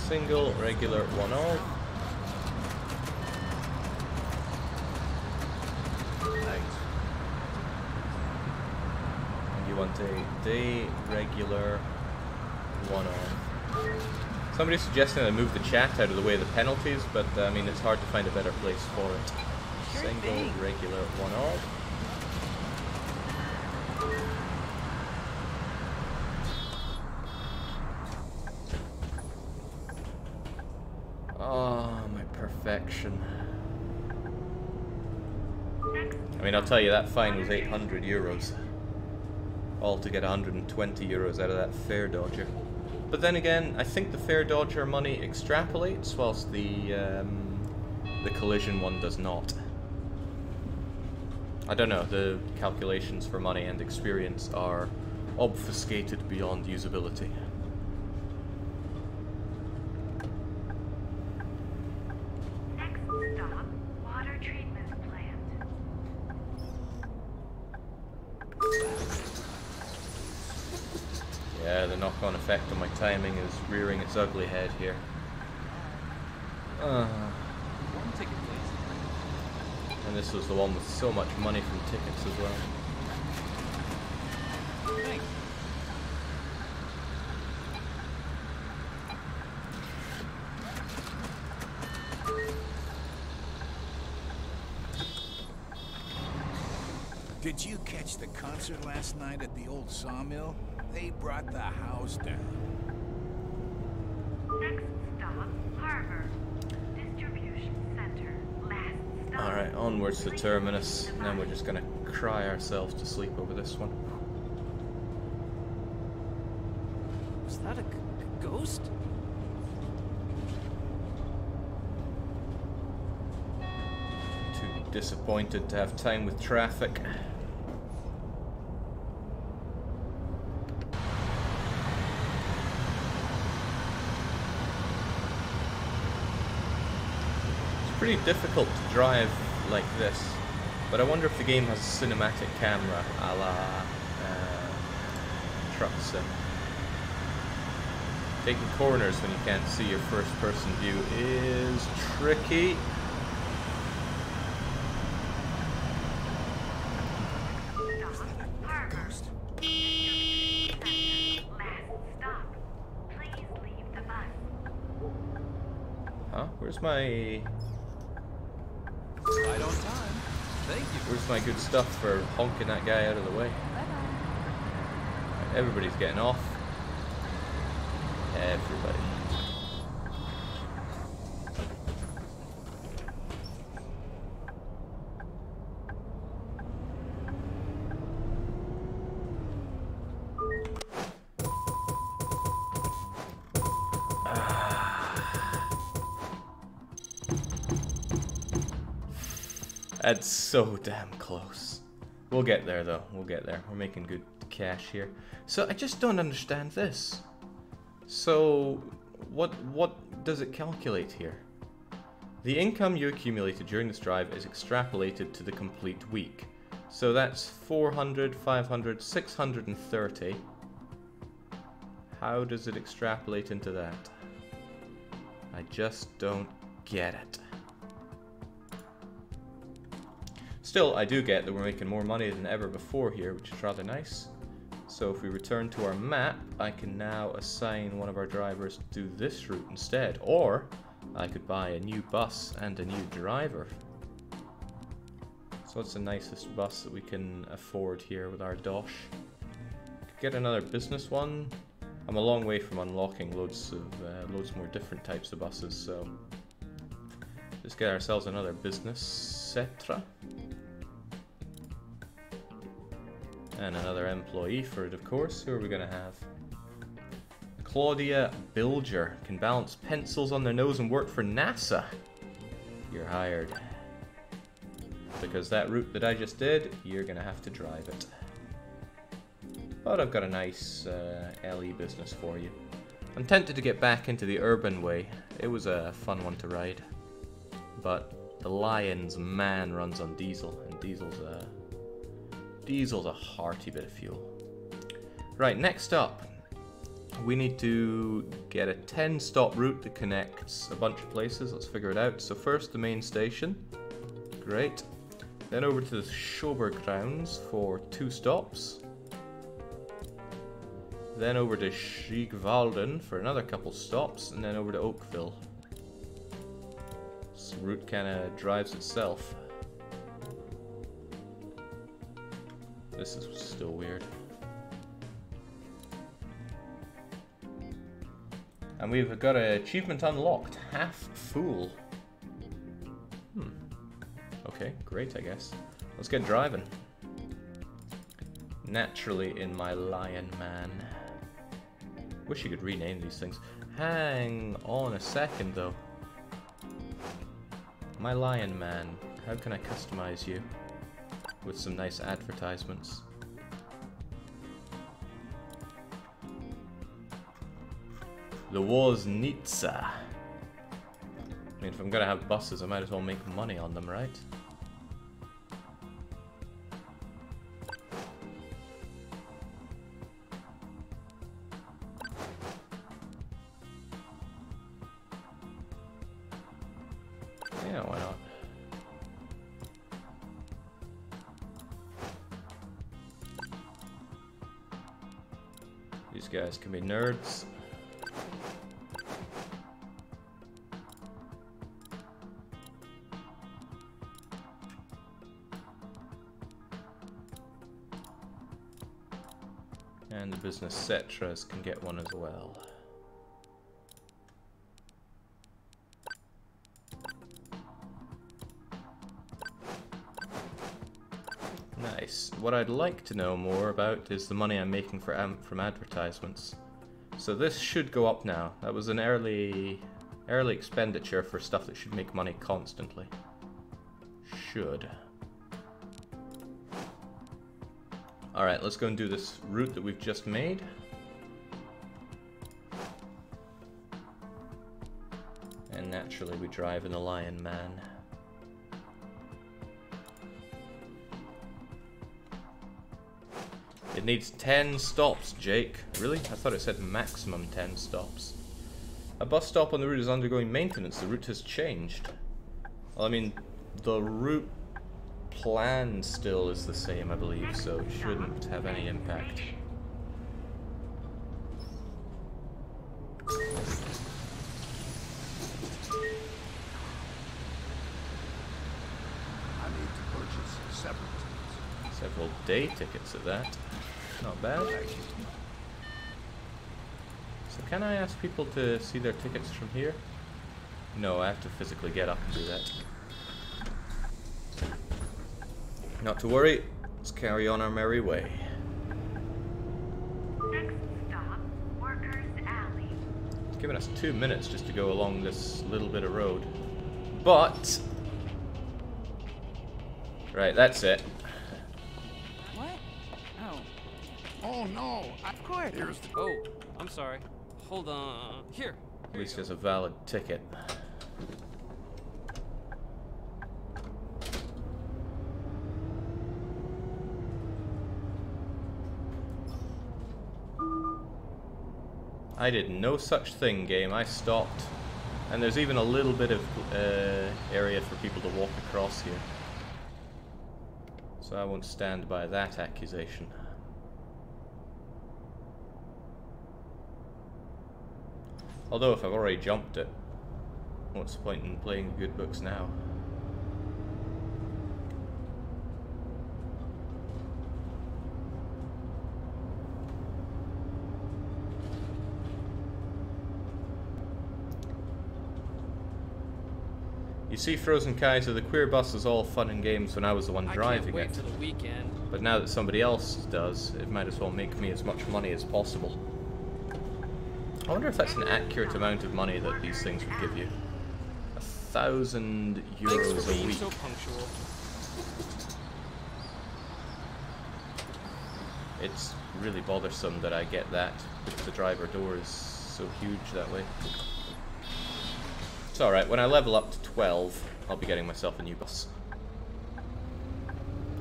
Single, regular, one-all. And you want a day, regular, one-all. Somebody's suggesting I move the chat out of the way of the penalties, but I mean it's hard to find a better place for it. Sure Single, thing. regular, one-all. Oh, my perfection. I mean, I'll tell you, that fine was 800 euros. All to get 120 euros out of that fare dodger. But then again, I think the Fair Dodger money extrapolates, whilst the collision one does not. I don't know, the calculations for money and experience are obfuscated beyond usability. Next stop, water treatment plant. Yeah, the knock-on effect on my timing is rearing its ugly head here. One ticket, please. And this was the one with so much money from tickets as well. Thanks. Did you catch the concert last night at the old sawmill? They brought the house down. Next stop, Harbor. Distribution center. Last stop. Alright, onwards to Terminus. And then we're just gonna cry ourselves to sleep over this one. Was that a ghost? Too disappointed to have time with traffic. Pretty difficult to drive like this, but I wonder if the game has a cinematic camera a la Truck Sim. Taking corners when you can't see your first person view is tricky. Stop, Harbor. Distribution center. Last stop. Please leave the bus. Huh? Where's my... Right on time. Thank you. Where's my good stuff for honking that guy out of the way? Everybody's getting off. Everybody. That's so damn close. We'll get there though, we'll get there. We're making good cash here. So I just don't understand this. So what does it calculate here? The income you accumulated during this drive is extrapolated to the complete week. So that's 400, 500, 630. How does it extrapolate into that? I just don't get it. Still, I do get that we're making more money than ever before here, which is rather nice. So if we return to our map, I can now assign one of our drivers to do this route instead. Or, I could buy a new bus and a new driver. So what's the nicest bus that we can afford here with our dosh? Could get another business one. I'm a long way from unlocking loads more different types of buses, so... Just get ourselves another business Cetra. And another employee for it, of course. Who are we going to have? Claudia Bilger. Can balance pencils on their nose and work for NASA. You're hired. Because that route that I just did, you're going to have to drive it. But I've got a nice LE business for you. I'm tempted to get back into the urban way. It was a fun one to ride. But the Lion's man runs on diesel, and diesel's a hearty bit of fuel. Right, next up, we need to get a 10-stop route that connects a bunch of places. Let's figure it out. So first, the main station. Great. Then over to the Showgrounds for 2 stops. Then over to Schiegwalden for another couple stops, and then over to Oakville. This route kind of drives itself. This is still weird. And we've got an achievement unlocked, Half Fool. Okay, great, I guess. Let's get driving. Naturally in my Lion Man. Wish you could rename these things. Hang on a second though. My Lion Man, how can I customize you with some nice advertisements? The Woznitsa. I mean, if I'm gonna have buses, I might as well make money on them, right? Yeah, why not? These guys can be nerds. And the business Cetras can get one as well. Nice. What I'd like to know more about is the money I'm making from advertisements. So this should go up now. That was an early expenditure for stuff that should make money constantly. Should. Alright, let's go and do this route that we've just made. And naturally we drive in the Lion Man. It needs 10 stops, Jake. Really? I thought it said maximum 10 stops. A bus stop on the route is undergoing maintenance. The route has changed. Well, I mean, the route plan still is the same, I believe, so it shouldn't have any impact. I need to purchase several tickets. Several day tickets at that. Not bad. So can I ask people to see their tickets from here? No, I have to physically get up and do that. Not to worry, let's carry on our merry way. Next stop, Workers Alley. It's given us 2 minutes just to go along this little bit of road. But... right, that's it. What? Oh. Oh no! Of course. Here's the... Oh, I'm sorry. Hold on. Here. At least there's a valid ticket. I did no such thing, game. I stopped. And there's even a little bit of area for people to walk across here. So I won't stand by that accusation. Although if I've already jumped it, what's the point in playing good books now? You see, Frozen Kaiser, the queer bus was all fun and games when I was the one driving I can't wait it. till the weekend. But now that somebody else does, it might as well make me as much money as possible. I wonder if that's an accurate amount of money that these things would give you. 1,000 Thanks euros for a being week. so punctual. It's really bothersome that I get that because the driver door is so huge that way. It's alright, when I level up to 12, I'll be getting myself a new bus.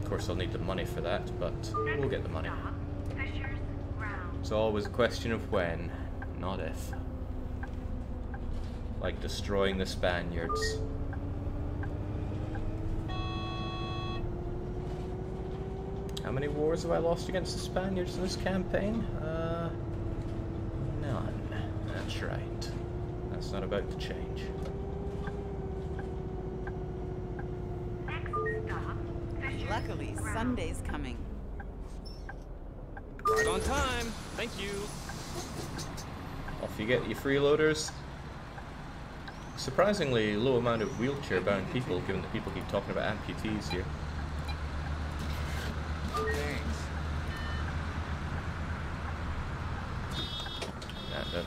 Of course, I'll need the money for that, but we'll get the money. Stop, Fisher's Ground. It's always a question of when, not if. Like destroying the Spaniards. How many wars have I lost against the Spaniards in this campaign? None. That's right. That's not about to change. Next stop, Fisher's Luckily, Ground. Sunday's coming. Right on time. Thank you. Off you get, you freeloaders. Surprisingly low amount of wheelchair-bound people, given that people keep talking about amputees here. Thanks.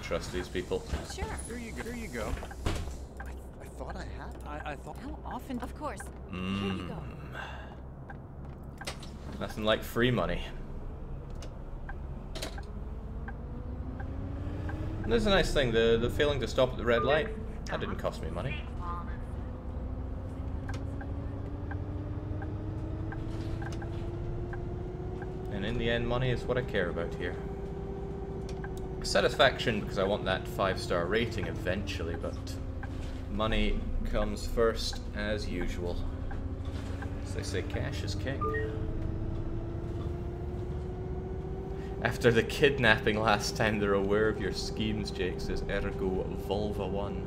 trust these people. Sure. Here you go. Here you go. I thought I had. I thought. How often? Of course. Here you go. Nothing like free money. And there's a nice thing, the failing to stop at the red light, that didn't cost me money. And in the end, money is what I care about here. Satisfaction, because I want that 5-star rating eventually, but money comes first as usual. As they say, cash is king. After the kidnapping last time, they're aware of your schemes, Jake says, ergo Volva 1.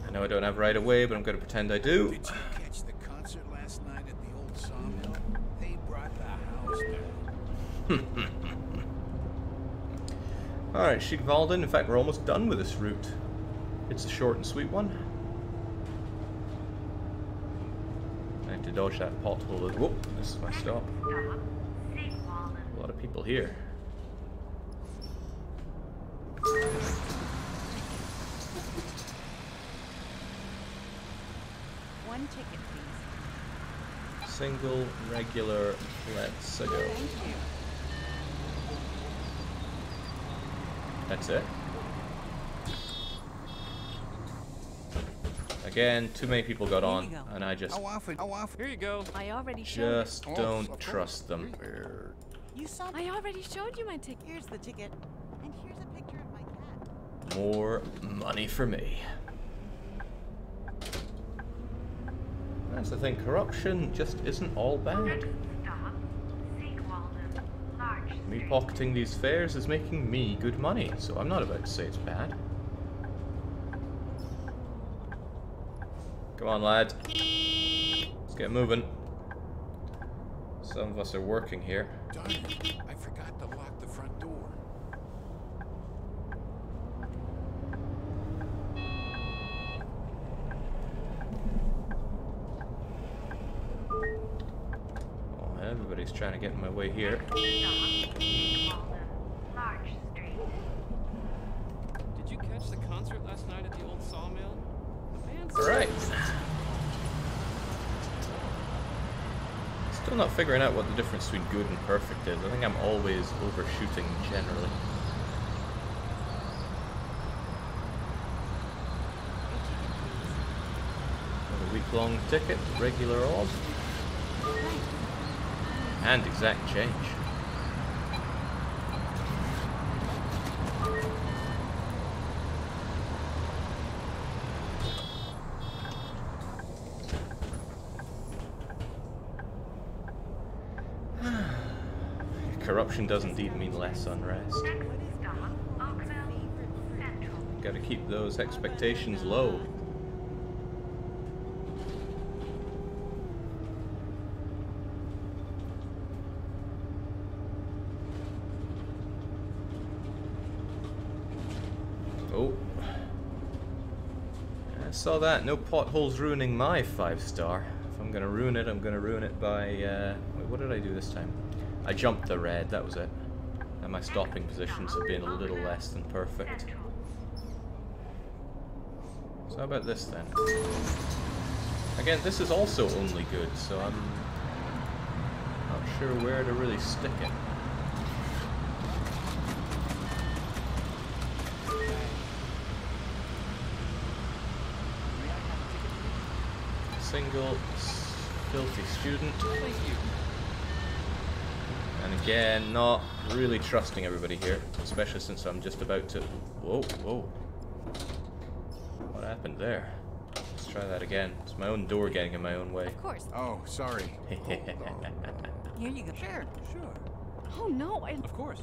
I know I don't have right away, but I'm going to pretend I do. Did you catch the concert last night at the old sawmill? They brought the house down. Alright, Sheikvalden, in fact we're almost done with this route. It's a short and sweet one. I have to dodge that pothole. Whoop, this is my stop. A lot of people here. One ticket, please. Single, regular, let's go. Thank you. That's it. Again, too many people got on, and I just How often? Here you go. I already showed it. just don't trust them. You saw. I already showed you my ticket. Here's the ticket, and here's a picture of my cat. More money for me. That's the thing, corruption just isn't all bad. Me pocketing these fares is making me good money, so I'm not about to say it's bad. Come on, lads. Let's get moving. Some of us are working here. Darn it! I forgot to lock the front door. Oh, everybody's trying to get in my way here. Did you catch the concert last night at the old sawmill? The band's Alright. Still not figuring out what the difference between good and perfect is. I think I'm always overshooting generally. Got a week-long ticket, regular odd. And exact change. Corruption does indeed mean less unrest. Gotta keep those expectations low. Oh. I saw that. No potholes ruining my 5-star. If I'm gonna ruin it, I'm gonna ruin it by, wait, what did I do this time? I jumped the red, that was it. And my stopping positions have been a little less than perfect. So how about this then? Again, this is also only good, so I'm not sure where to really stick it. Single, filthy student. Thank you. And again, not really trusting everybody here, especially since I'm just about to... Whoa, whoa. What happened there? Let's try that again. It's my own door getting in my own way. Of course. Oh, sorry. Here you go. Sure. Sure. Oh no, I... Of course.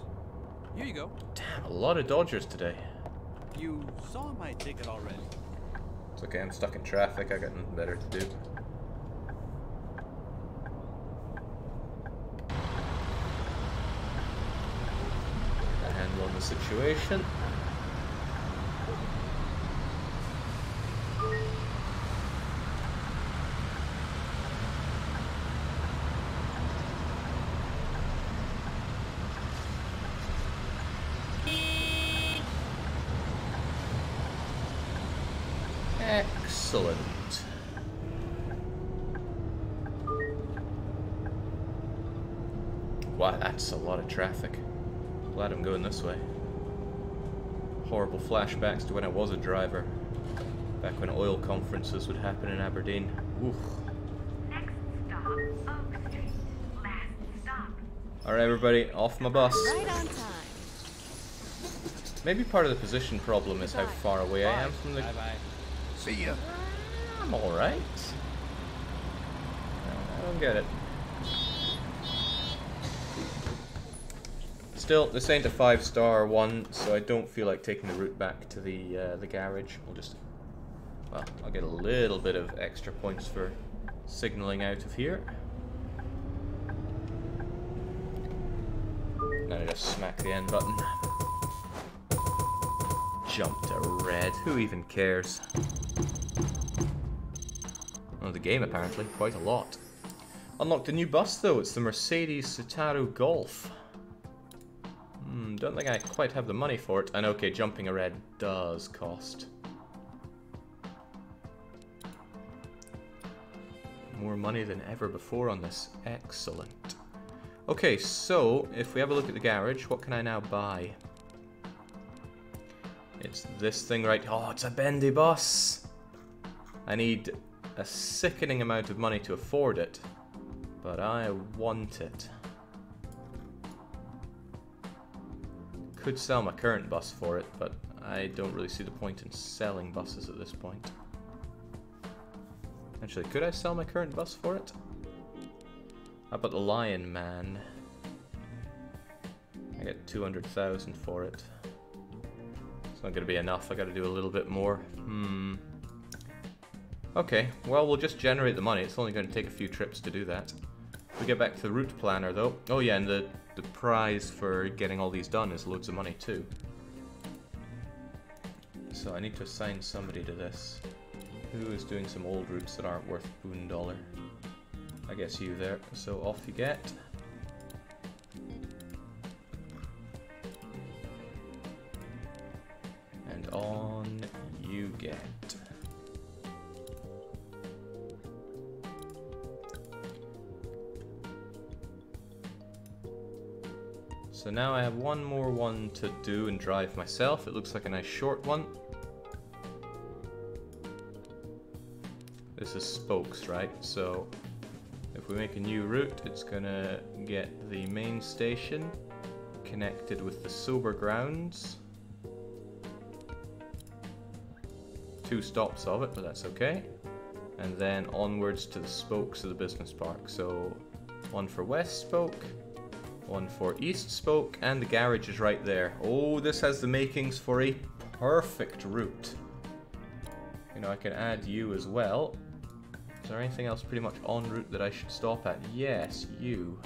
Here you go. Damn, a lot of dodgers today. You saw my ticket already. It's okay, I'm stuck in traffic, I got nothing better to do. Handle the situation. Excellent. Wow, that's a lot of traffic. Glad I'm going this way. Horrible flashbacks to when I was a driver. Back when oil conferences would happen in Aberdeen. Oof. Next stop, Oak Street. Last stop. Alright everybody, off my bus. Right on time. Maybe part of the position problem is how far away I am from the... Bye-bye. See ya. I'm alright. I don't get it. Still, this ain't a 5-star one, so I don't feel like taking the route back to the garage. We'll just... Well, I'll get a little bit of extra points for signaling out of here. Now I just smack the end button. Jump to red. Who even cares? Oh, the game apparently. Quite a lot. Unlocked a new bus though. It's the Mercedes Citaro Golf. Don't think I quite have the money for it. And okay, jumping a red does cost. More money than ever before on this. Excellent. Okay, so if we have a look at the garage, what can I now buy? It's this thing right... Oh, it's a bendy bus! I need a sickening amount of money to afford it, but I want it. Could sell my current bus for it, but I don't really see the point in selling buses at this point. Actually, could I sell my current bus for it? How about the Lion Man? I get 200,000 for it. It's not going to be enough. I got to do a little bit more. Okay, well, we'll just generate the money. It's only going to take a few trips to do that. We get back to the route planner, though. Oh yeah, and the prize for getting all these done is loads of money, too. So I need to assign somebody to this. Who is doing some old routes that aren't worth $1? I guess you there. So off you get. And on you get. So now I have one more one to do and drive myself. It looks like a nice short one. This is spokes, right? So if we make a new route, it's gonna get the main station connected with the sober grounds. 2 stops of it, but that's okay. And then onwards to the spokes of the business park. So one for West Spoke, one for East Spoke, and the garage is right there. Oh, this has the makings for a perfect route. You know, I can add you as well. Is there anything else pretty much en route that I should stop at? Yes, you.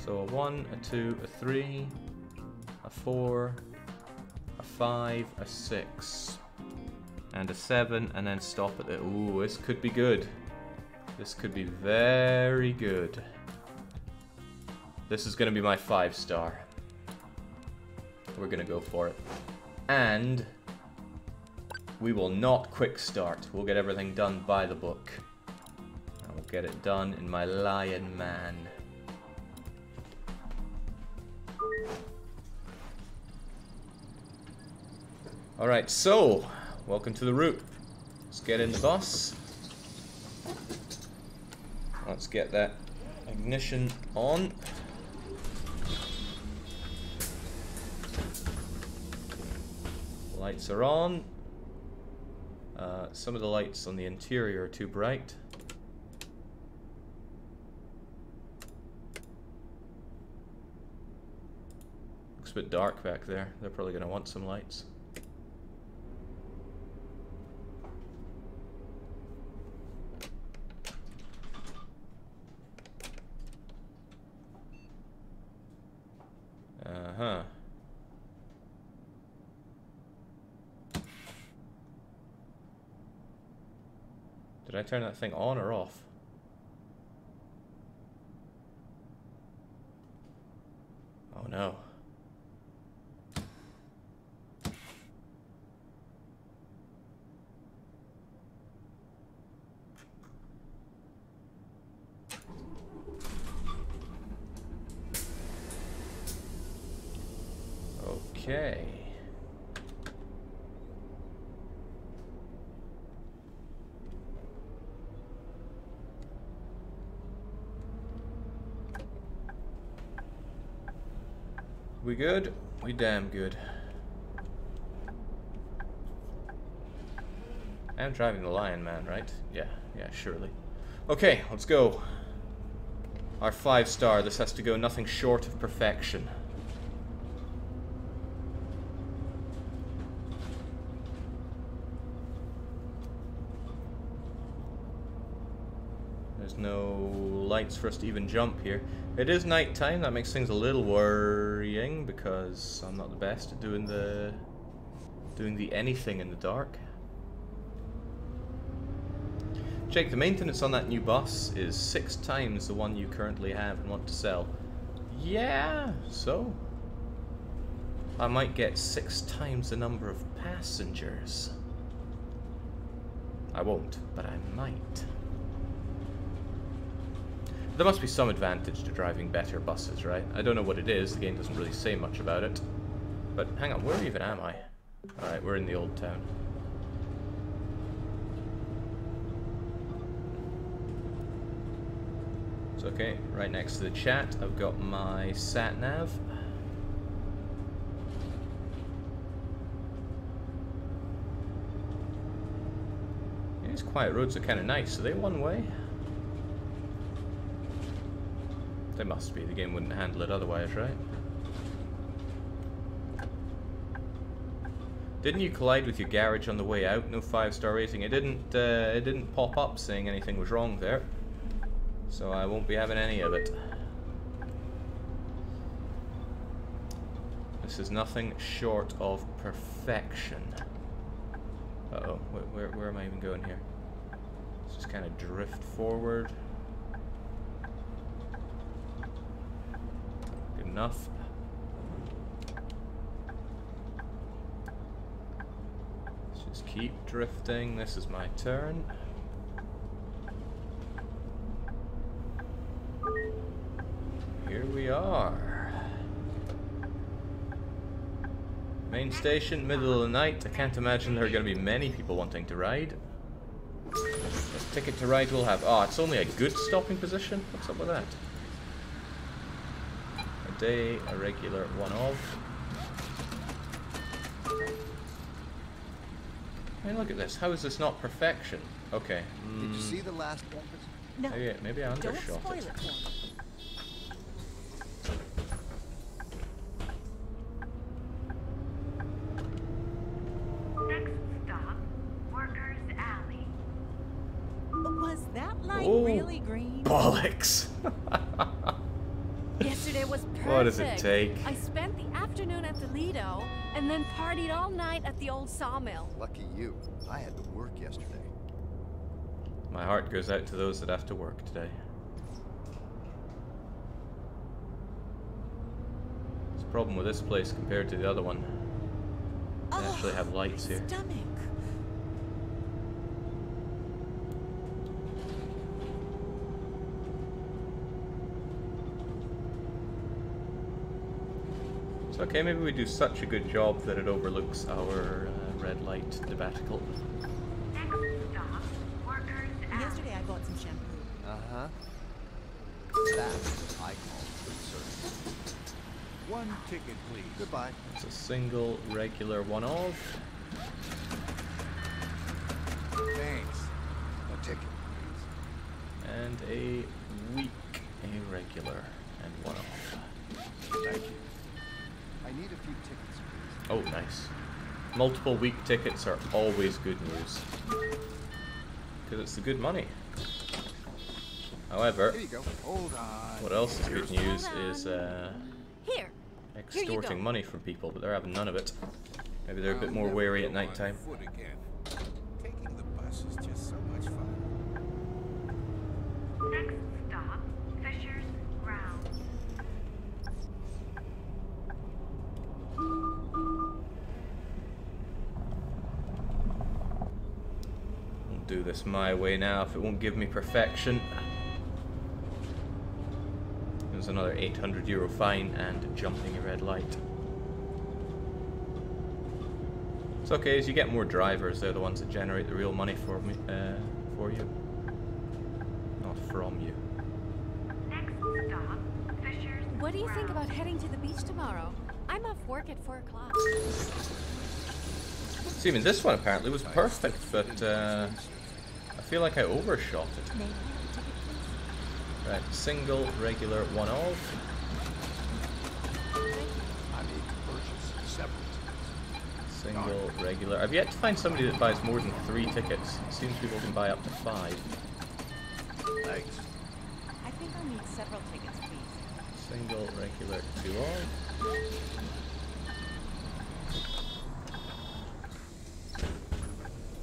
So a 1, a 2, a 3, a 4, a 5, a 6, and a 7, and then stop at the... Ooh, this could be good. This could be very good. This is going to be my 5-star. We're going to go for it. And we will not quick start. We'll get everything done by the book. And we'll get it done in my Lion Man. Alright, so, welcome to the route. Let's get in the bus. Let's get that ignition on. Lights are on. Some of the lights on the interior are too bright. Looks a bit dark back there. They're probably going to want some lights. Uh-huh. Did I turn that thing on or off? no. Okay. We good? We damn good. I'm driving the Lion Man, right? Yeah, surely. Okay, let's go. Our 5-star, this has to go nothing short of perfection. There's no lights for us to even jump here. It is nighttime, that makes things a little worrying because I'm not the best at doing the anything in the dark. Jake, the maintenance on that new bus is 6 times the one you currently have and want to sell. Yeah, so I might get 6 times the number of passengers. I won't, but I might. There must be some advantage to driving better buses, right? I don't know what it is, the game doesn't really say much about it. But hang on, where even am I? Alright, we're in the old town. It's okay, right next to the chat, I've got my sat-nav. Yeah, these quiet roads are kind of nice. Are they one way? They must be, the game wouldn't handle it otherwise, right? Didn't you collide with your garage on the way out? No 5-star rating. It didn't pop up saying anything was wrong there. So I won't be having any of it. This is nothing short of perfection. Uh-oh, where am I even going here? Let's just kind of drift forward. Enough. Let's just keep drifting. This is my turn. Here we are. Main station, middle of the night. I can't imagine there are going to be many people wanting to ride. The ticket to ride we'll have. Oh, it's only a good stopping position? What's up with that? Day, a regular one-off. I mean, look at this. How is this not perfection? Okay. Did you see the last episode? No. Maybe I Don't undershot spoil it. it for me. Next stop, Workers Alley. Was that light Oh. really green? Bollocks! Yesterday was perfect. What does it take? I spent the afternoon at the Lido and then partied all night at the old sawmill. Lucky you. I had to work yesterday. My heart goes out to those that have to work today. There's a problem with this place compared to the other one. They actually have lights here. Stomach. It's okay, maybe we do such a good job that it overlooks our red light debaticle. Next stop, Workers Alley. Yesterday I bought some shampoo. Uh-huh. That's what I call good service. One ticket, please. Goodbye. It's a single regular one-off. Thanks. A ticket, please. And a weak irregular and one-off. Thank you. I need a few tickets, please. Oh, nice. Multiple weak tickets are always good news. Because it's the good money. However, Here you go. Hold on. what else is good news Hold is Here. extorting go. money from people, but they're having none of it. Maybe they're a bit more wary at night time. Foot again. Taking the bus is just so much fun. Next stop, Fisher's Ground. won't do this my way now if it won't give me perfection. There's another 800 euro fine and jumping a red light. It's okay, as you get more drivers, they're the ones that generate the real money for me, for you, not from you. Next stop, Fisher's What do you think Row. about heading to the beach tomorrow? I'm off work at 4 o'clock. See, I mean, this one apparently was perfect, but I feel like I overshot it. May I have a ticket, please? Right, single, regular, one off. I made the purchase several Single, regular. I've yet to find somebody that buys more than 3 tickets. It seems people can buy up to 5. times. Thanks. I think I'll need several tickets, please. Single, regular, 2 off.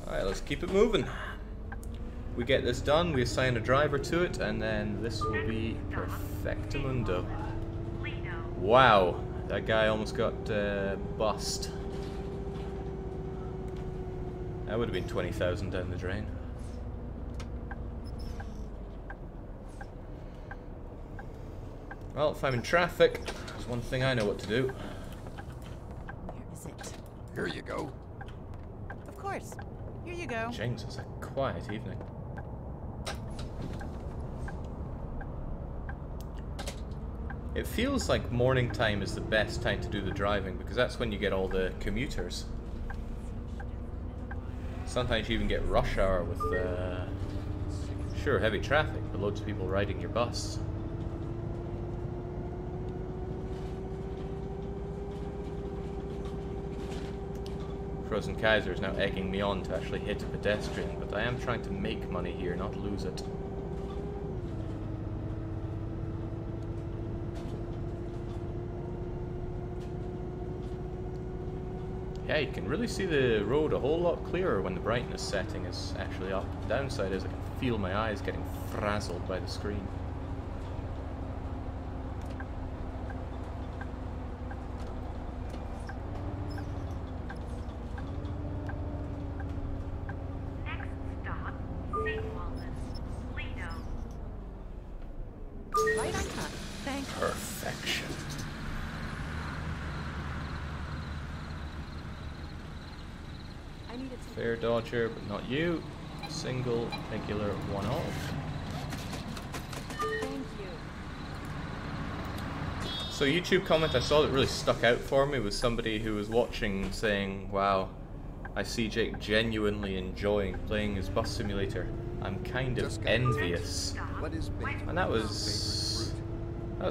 Alright, let's keep it moving. We get this done, we assign a driver to it, and then this will be perfectamundo. Wow, that guy almost got bust. That would have been 20,000 down the drain. Well, if I'm in traffic, there's one thing I know what to do. Where is it? Here you go. Of course. Here you go. James, it's a quiet evening. It feels like morning time is the best time to do the driving because that's when you get all the commuters. Sometimes you even get rush hour with, sure, heavy traffic, but loads of people riding your bus. Frozen Kaiser is now egging me on to actually hit a pedestrian, but I am trying to make money here, not lose it. Yeah, you can really see the road a whole lot clearer when the brightness setting is actually up. The downside is I can feel my eyes getting frazzled by the screen. Next stop, St. Walden's, Lido. Right on time. Thank you. Perfection. I need a ticket. Fair dodger, but not you. Single, regular, one off. Thank you. So YouTube comment I saw that really stuck out for me was somebody who was watching saying, wow, I see Jake genuinely enjoying playing his bus simulator. I'm kind of envious. What is big? And that was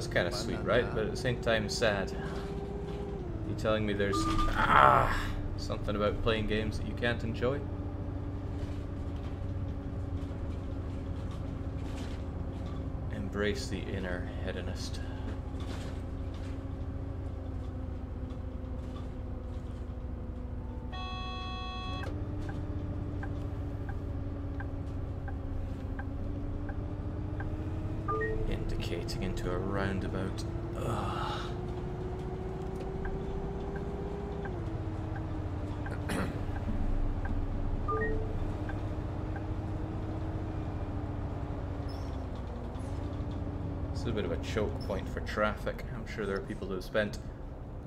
kind of sweet, right? But at the same time sad. You telling me there's something about playing games that you can't enjoy? Embrace the inner hedonist. Indicating into a roundabout. Ugh. This is a bit of a choke point for traffic. I'm sure there are people who have spent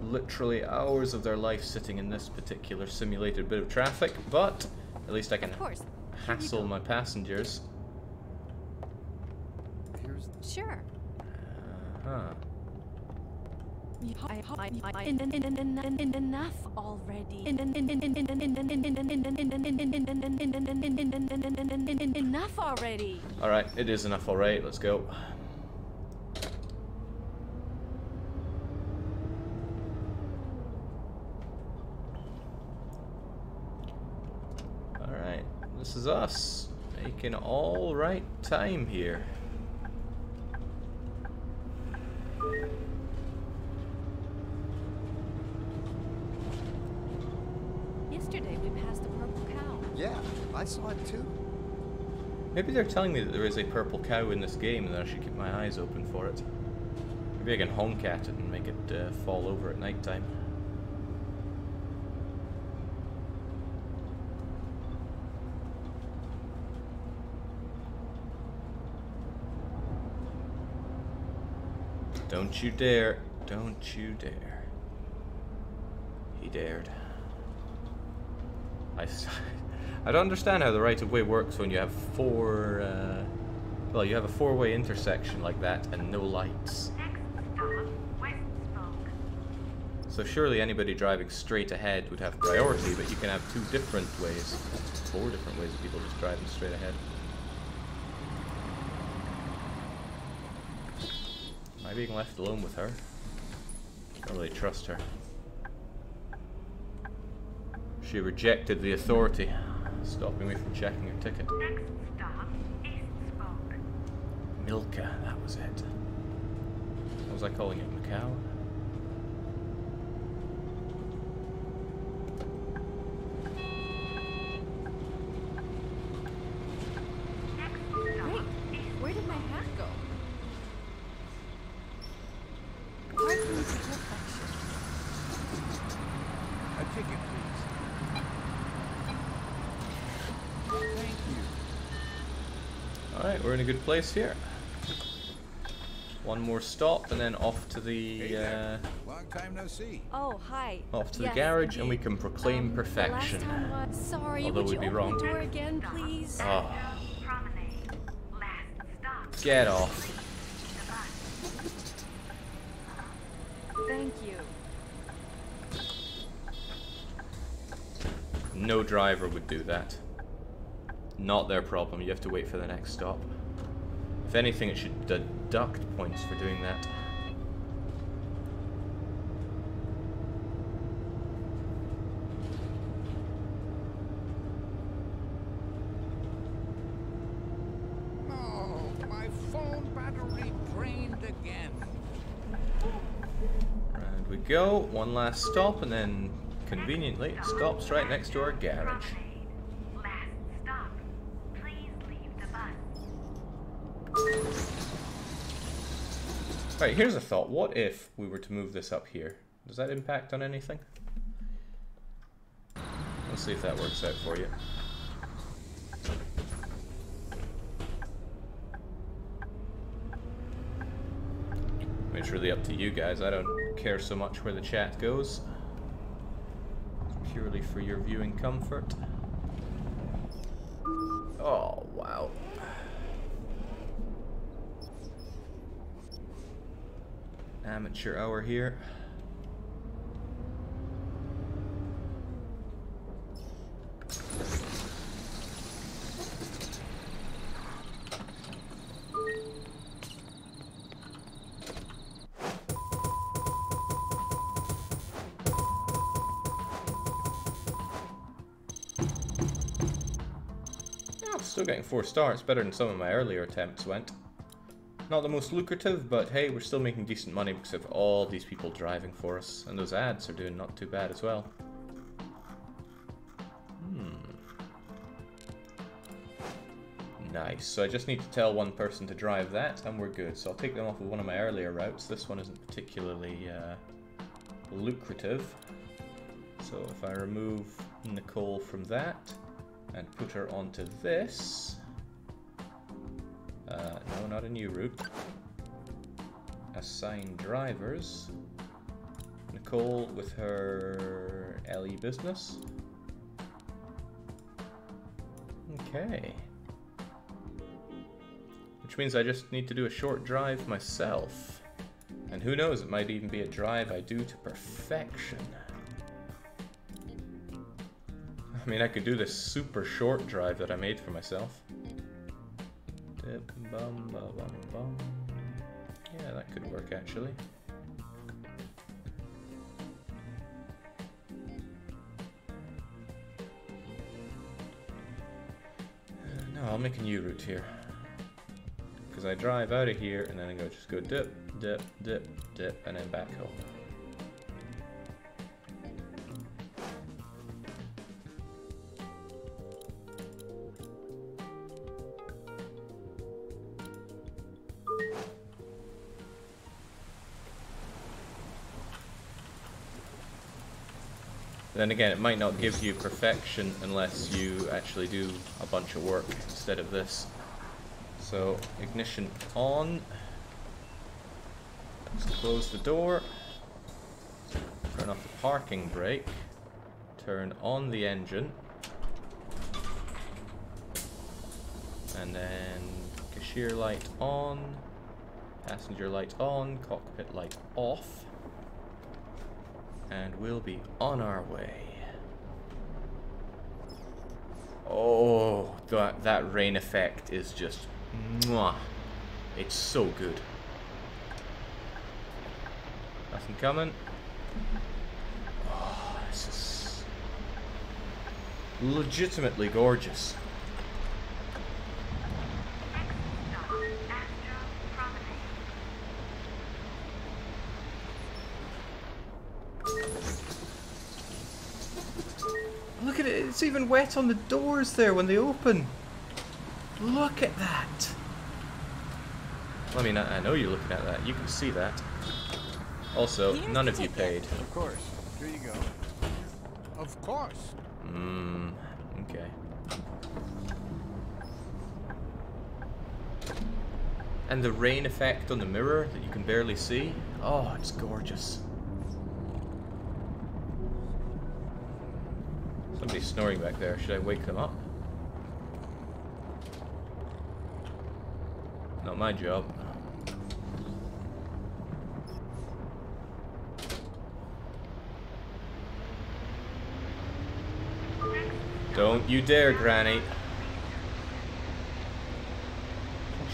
literally hours of their life sitting in this particular simulated bit of traffic, but at least I can Of course. hassle my passengers. Here's Sure. Huh. Enough already. Enough already. Alright, it is enough alright, let's go. Alright, this is us making alright time here. Yesterday we passed the purple cow. yeah, I saw it too. Maybe they're telling me that there is a purple cow in this game and that I should keep my eyes open for it. Maybe I can honk at it and make it fall over at night time. Don't you dare. Don't you dare. He dared. I don't understand how the right-of-way works when you have well, you have a four-way intersection like that and no lights. Next stop, West Spoke. So surely anybody driving straight ahead would have priority, but you can have two different ways, 4 different ways of people just driving straight ahead. Am I being left alone with her? I don't really trust her. She rejected the authority, stopping me from checking her ticket. Next stop, East Spoke. Milka, that was it. What was I calling it? Macau? Next stop, Wait, East where did my hat go? Hard for me to get that shit. A ticket, please. Thank you. Alright, we're in a good place here. One more stop and then off to the Hey there. Long time no see. Oh, hi. off to the Yes, garage and we indeed. can proclaim The perfection. last time was... Sorry, Although would we'd you be open wrong. the door again, please? Oh, Promenade. Last stop. get off. The bus. Thank you. No driver would do that. Not their problem. You have to wait for the next stop. If anything, it should deduct points for doing that. Oh, my phone battery drained again. And we go. One last stop and then conveniently it stops right next to our garage. Promenade. Last stop. Please leave the bus. Right, here's a thought. What if we were to move this up here? Does that impact on anything? Let's see if that works out for you. I mean, it's really up to you guys. I don't care so much where the chat goes. It's purely for your viewing comfort. Oh, wow. Amateur hour here. Yeah, still getting 4 stars, better than some of my earlier attempts went. Not the most lucrative, but hey, we're still making decent money because of all these people driving for us. And those ads are doing not too bad as well. Nice. So I just need to tell one person to drive that and we're good. So I'll take them off of one of my earlier routes. This one isn't particularly lucrative. So if I remove Nicole from that and put her onto this... no, not a new route. Assign drivers. Nicole with her LE business. Okay. Which means I just need to do a short drive myself. And who knows, it might even be a drive I do to perfection. I mean, I could do this super short drive that I made for myself. Dip, bum, ba, bum, bum. Yeah, that could work actually. No, I'll make a new route here. Because I drive out of here and then I just go dip, dip, dip, dip, and then back home. Then again, it might not give you perfection unless you actually do a bunch of work instead of this. So, ignition on. Let's close the door. Turn off the parking brake. Turn on the engine. And then cashier light on. Passenger light on. Cockpit light off. And we'll be on our way. Oh, that rain effect is just mwah. It's so good. Nothing coming. Oh, this is legitimately gorgeous. Look at it, it's even wet on the doors there when they open. Look at that. I mean, I know you're looking at that. You can see that. Also, none of you paid. Of course. Here you go. Of course. Okay. And the rain effect on the mirror that you can barely see. Oh, it's gorgeous. Somebody's snoring back there. Should I wake them up? Not my job. Don't you dare, Granny.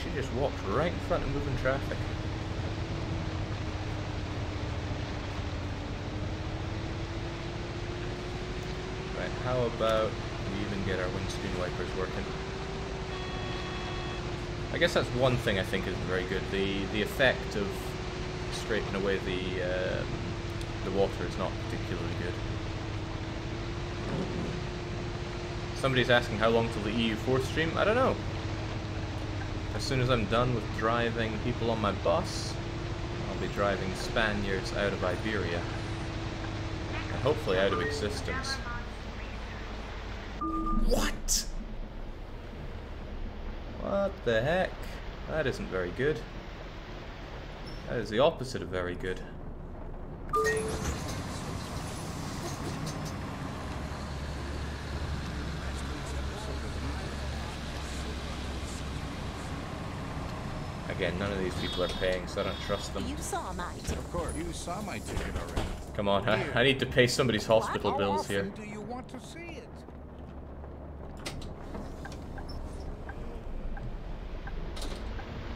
She just walked right in front of moving traffic. Right, how about we even get our windscreen wipers working? I guess that's one thing I think is very good. The effect of scraping away the water is not particularly good. Somebody's asking how long till the EU4 stream. I don't know. As soon as I'm done with driving people on my bus, I'll be driving Spaniards out of Iberia. And hopefully out of existence. What? What the heck? That isn't very good. That is the opposite of very good. Again, none of these people are paying, so I don't trust them. You saw my ticket. Of course. You saw my ticket already. Come on, I need to pay somebody's hospital bills here. How often do you want to see it?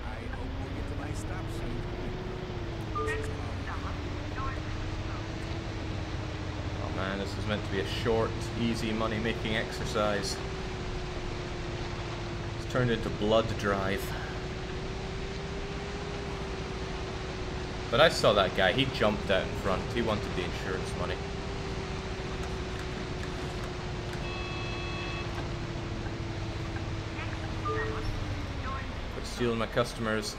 I hope we'll get to my stop soon. Oh man, this is meant to be a short, easy money-making exercise. It's turned into blood drive. But I saw that guy, he jumped out in front, he wanted the insurance money. Quit stealing my customers.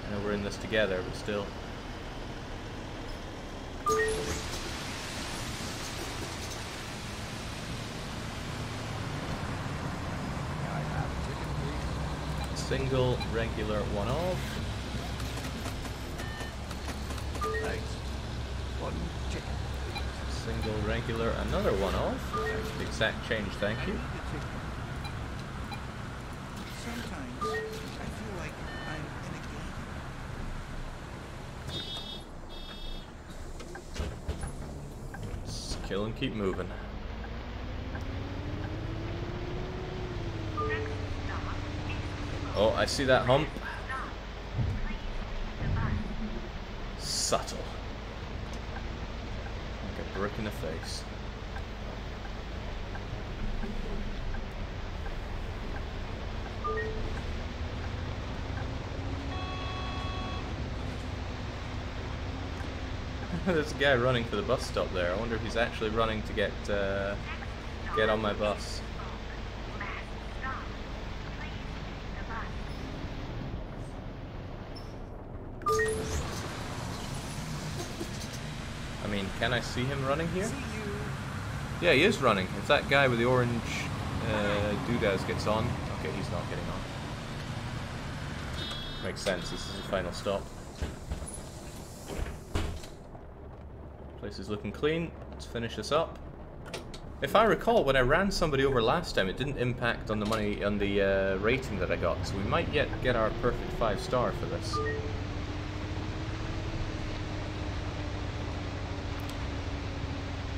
I know we're in this together, but still. Single, regular, one off. Thanks. One chicken. Single, regular, another one off. The exact change, thank you. Sometimes I feel like I'm in a game. Just kill and keep moving. Oh, I see that hump. Subtle. Like a brick in the face. There's a guy running for the bus stop there. I wonder if he's actually running to get on my bus. I mean, can I see him running here? Yeah, he is running. If that guy with the orange doodads gets on... Okay, he's not getting on. Makes sense, this is the final stop. Place is looking clean. Let's finish this up. If I recall, when I ran somebody over last time, it didn't impact on the money, on the rating that I got, so we might yet get our perfect 5-star for this.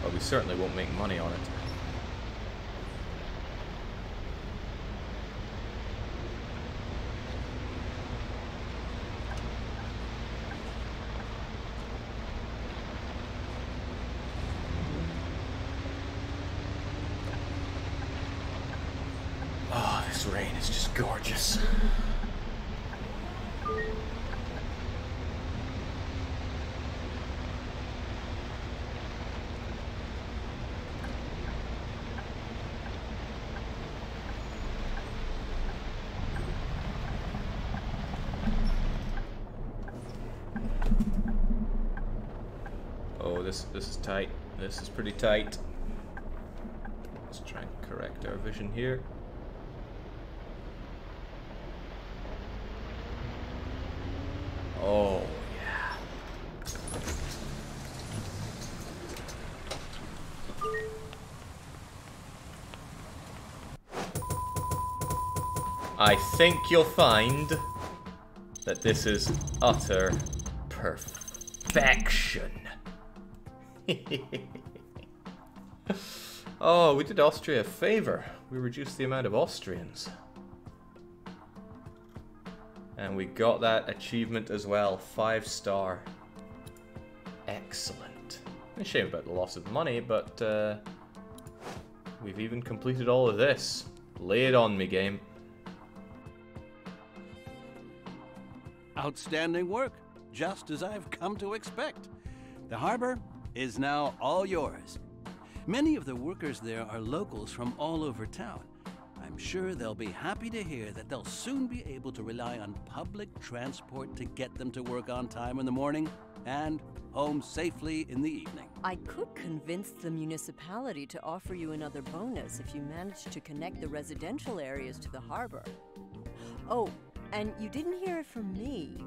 But we certainly won't make money on it. Oh, this rain is just gorgeous. Oh, this is tight. This is pretty tight. Let's try and correct our vision here. Oh, yeah. I think you'll find that this is utter perfection. Oh, we did Austria a favor. We reduced the amount of Austrians. And we got that achievement as well. 5-star. Excellent. A shame about the loss of money, but we've even completed all of this. Lay it on me, game. Outstanding work, just as I've come to expect. The harbor is now all yours. Many of the workers there are locals from all over town. I'm sure they'll be happy to hear that they'll soon be able to rely on public transport to get them to work on time in the morning and home safely in the evening. I could convince the municipality to offer you another bonus if you manage to connect the residential areas to the harbor. Oh, and you didn't hear it from me,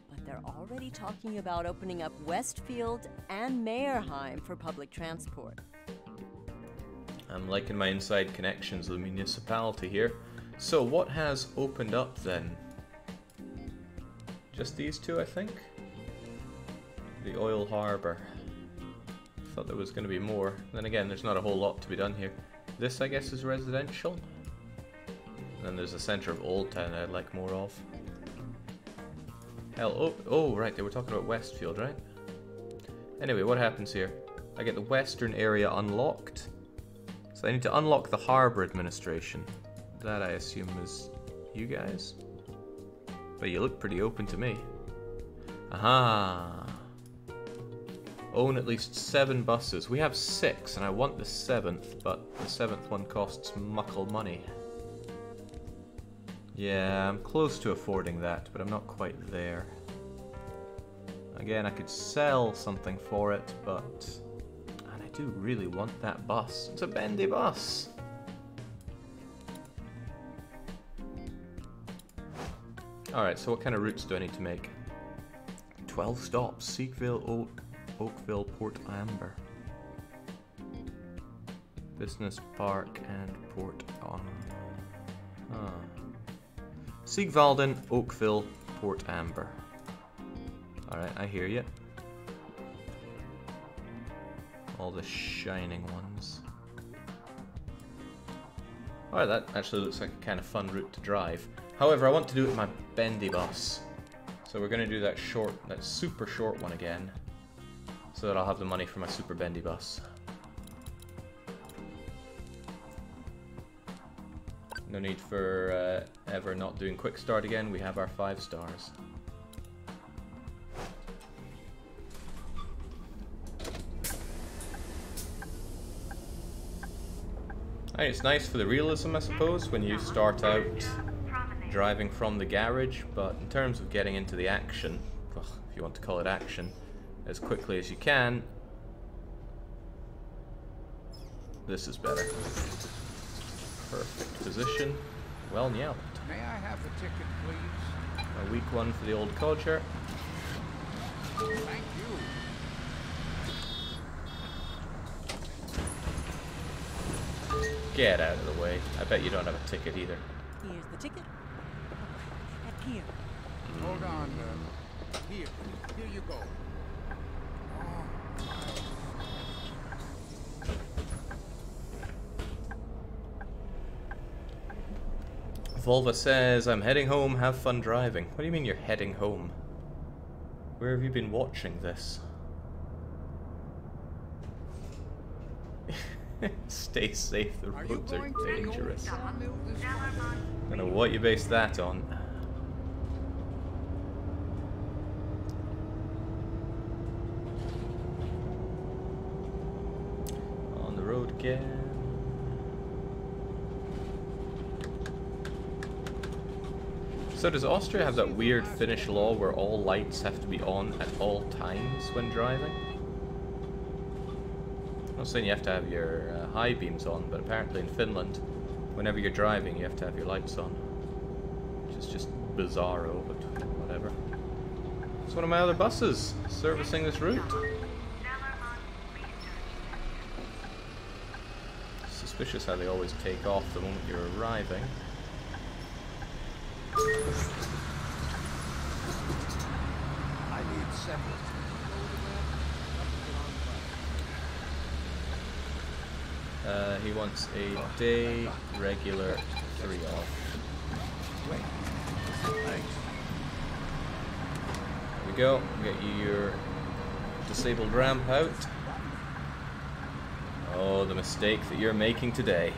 but they're already talking about opening up Westfield and Mayerheim for public transport. I'm liking my inside connections with the municipality here. So what has opened up then? Just these two, I think? The oil harbour. Thought there was going to be more. Then again, there's not a whole lot to be done here. This, I guess, is residential. And then there's the centre of Old Town I'd like more of. Hell, oh, right, they were talking about Westfield, right? Anyway, what happens here? I get the western area unlocked. So I need to unlock the harbour administration. That, I assume, is you guys? But you look pretty open to me. Aha! Own at least 7 buses. We have 6, and I want the 7th, but the 7th one costs muckle money. Yeah, I'm close to affording that, but I'm not quite there. Again, I could sell something for it, but... and I do really want that bus. It's a bendy bus! Alright, so what kind of routes do I need to make? 12 stops. Siegville, Oakville, Port Amber. Business Park and Port Siegvalden, Oakville, Port Amber. Alright, I hear you. All the shining ones. Alright, that actually looks like a kind of fun route to drive. However, I want to do it with my bendy bus. So we're going to do that super short one again. So that I'll have the money for my super bendy bus. No need for ever not doing quick start again. We have our 5 stars. Hey, it's nice for the realism, I suppose, when you start out driving from the garage, but in terms of getting into the action, well, if you want to call it action, as quickly as you can, this is better. Perfect position. Well, yeah. May I have the ticket, please? A weak one for the old codger. Thank you. Get out of the way. I bet you don't have a ticket either. Here's the ticket. And here. Hold on. Here you go. Volva says, I'm heading home, have fun driving. What do you mean you're heading home? Where have you been watching this? Stay safe, the roads are dangerous. I don't know what you base that on. On the road again. So does Austria have that weird Finnish law where all lights have to be on at all times when driving? I'm not saying you have to have your high beams on, but apparently in Finland, whenever you're driving, you have to have your lights on. Which is just bizarro, but whatever. It's one of my other buses servicing this route. Suspicious how they always take off the moment you're arriving. I need separate. He wants a day regular 3 off. Wait. Thanks. There we go. Get you your disabled ramp out. Oh, the mistake that you're making today.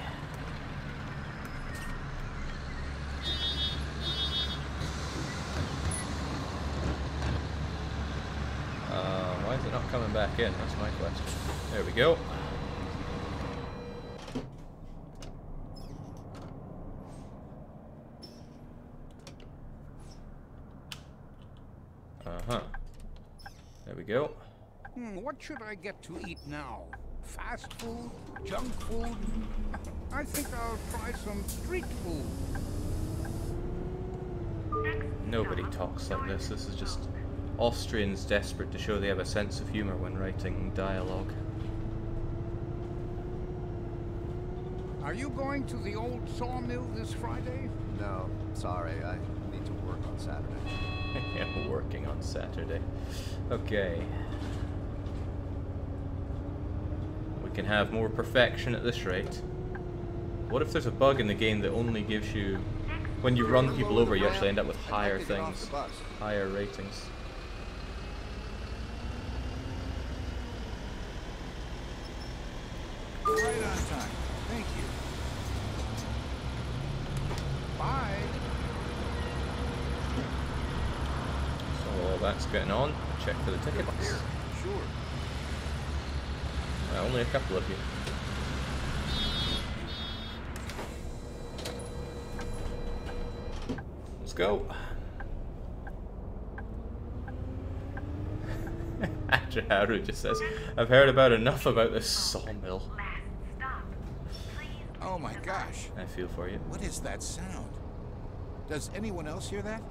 Why is it not coming back in? That's my question. There we go. There we go. What should I get to eat now? Fast food? Junk food? I think I'll try some street food. Nobody talks like this. This is just Austrians desperate to show they have a sense of humor when writing dialogue. Are you going to the old sawmill this Friday? No, sorry. I need to work on Saturday. Working on Saturday. Okay. We can have more perfection at this rate. What if there's a bug in the game that only gives you... When you run people over, you actually end up with higher things. Higher ratings. Right on time. Thank you. Bye. So while that's getting on, check for the tickets. Sure. Only a couple of you. Let's go. Haru just says, I've heard enough about this sawmill. Oh my gosh. I feel for you. What is that sound? Does anyone else hear that?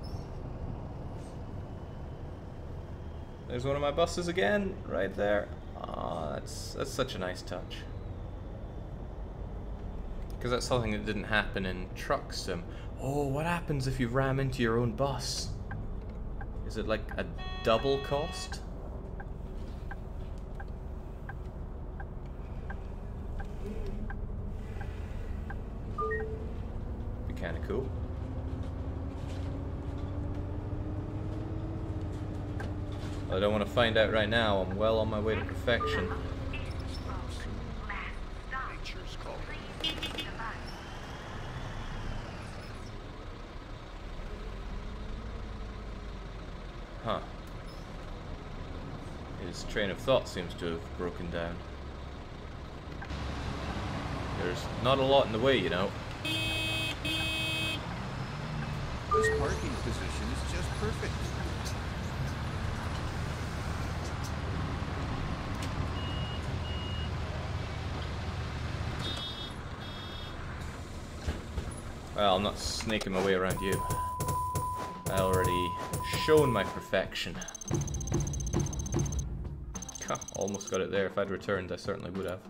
There's one of my buses again, right there. Aw, that's such a nice touch. Because that's something that didn't happen in Truck Sim. Oh, what happens if you ram into your own bus? Is it like a double cost? Be kinda cool. I don't want to find out right now. I'm well on my way to perfection. Nature's calling. Huh. His train of thought seems to have broken down. There's not a lot in the way, you know. This parking position is just perfect. Well, I'm not snaking my way around you. I already shown my perfection. Almost got it there. If I'd returned, I certainly would have.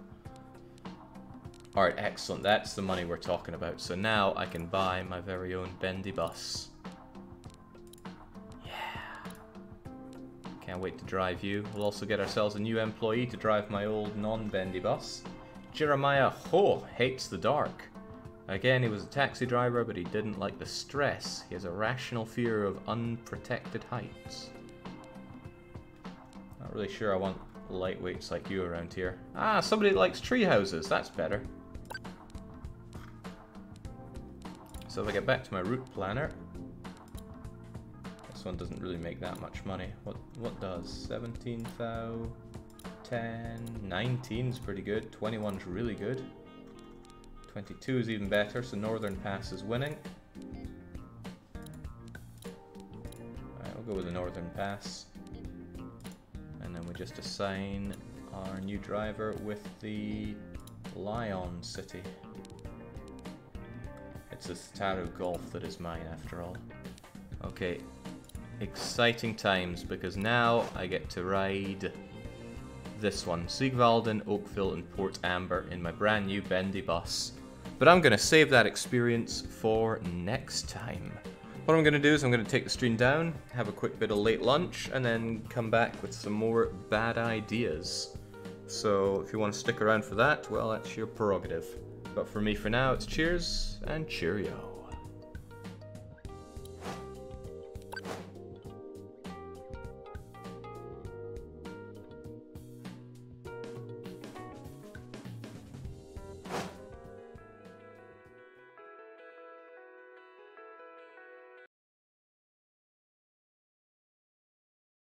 Alright, excellent. That's the money we're talking about. So now I can buy my very own bendy bus. Yeah. Can't wait to drive you. We'll also get ourselves a new employee to drive my old non-bendy bus. Jeremiah Ho hates the dark. Again, he was a taxi driver, but he didn't like the stress. He has a rational fear of unprotected heights. Not really sure I want lightweights like you around here. Ah, somebody that likes tree houses. That's better. So if I get back to my route planner, this one doesn't really make that much money. What does? 17,000, 10, 19 is pretty good. 21 is really good. 22 is even better. So Northern Pass is winning. Alright, we'll go with the Northern Pass. And then we just assign our new driver with the Lion City. It's this Taro Golf that is mine after all. Okay, exciting times because now I get to ride this one, Sigvalden, Oakville and Port Amber in my brand new bendy bus. But I'm going to save that experience for next time. What I'm going to do is I'm going to take the stream down, have a quick bit of late lunch, and then come back with some more bad ideas. So if you want to stick around for that, well, that's your prerogative. But for me for now, it's cheers and cheerio.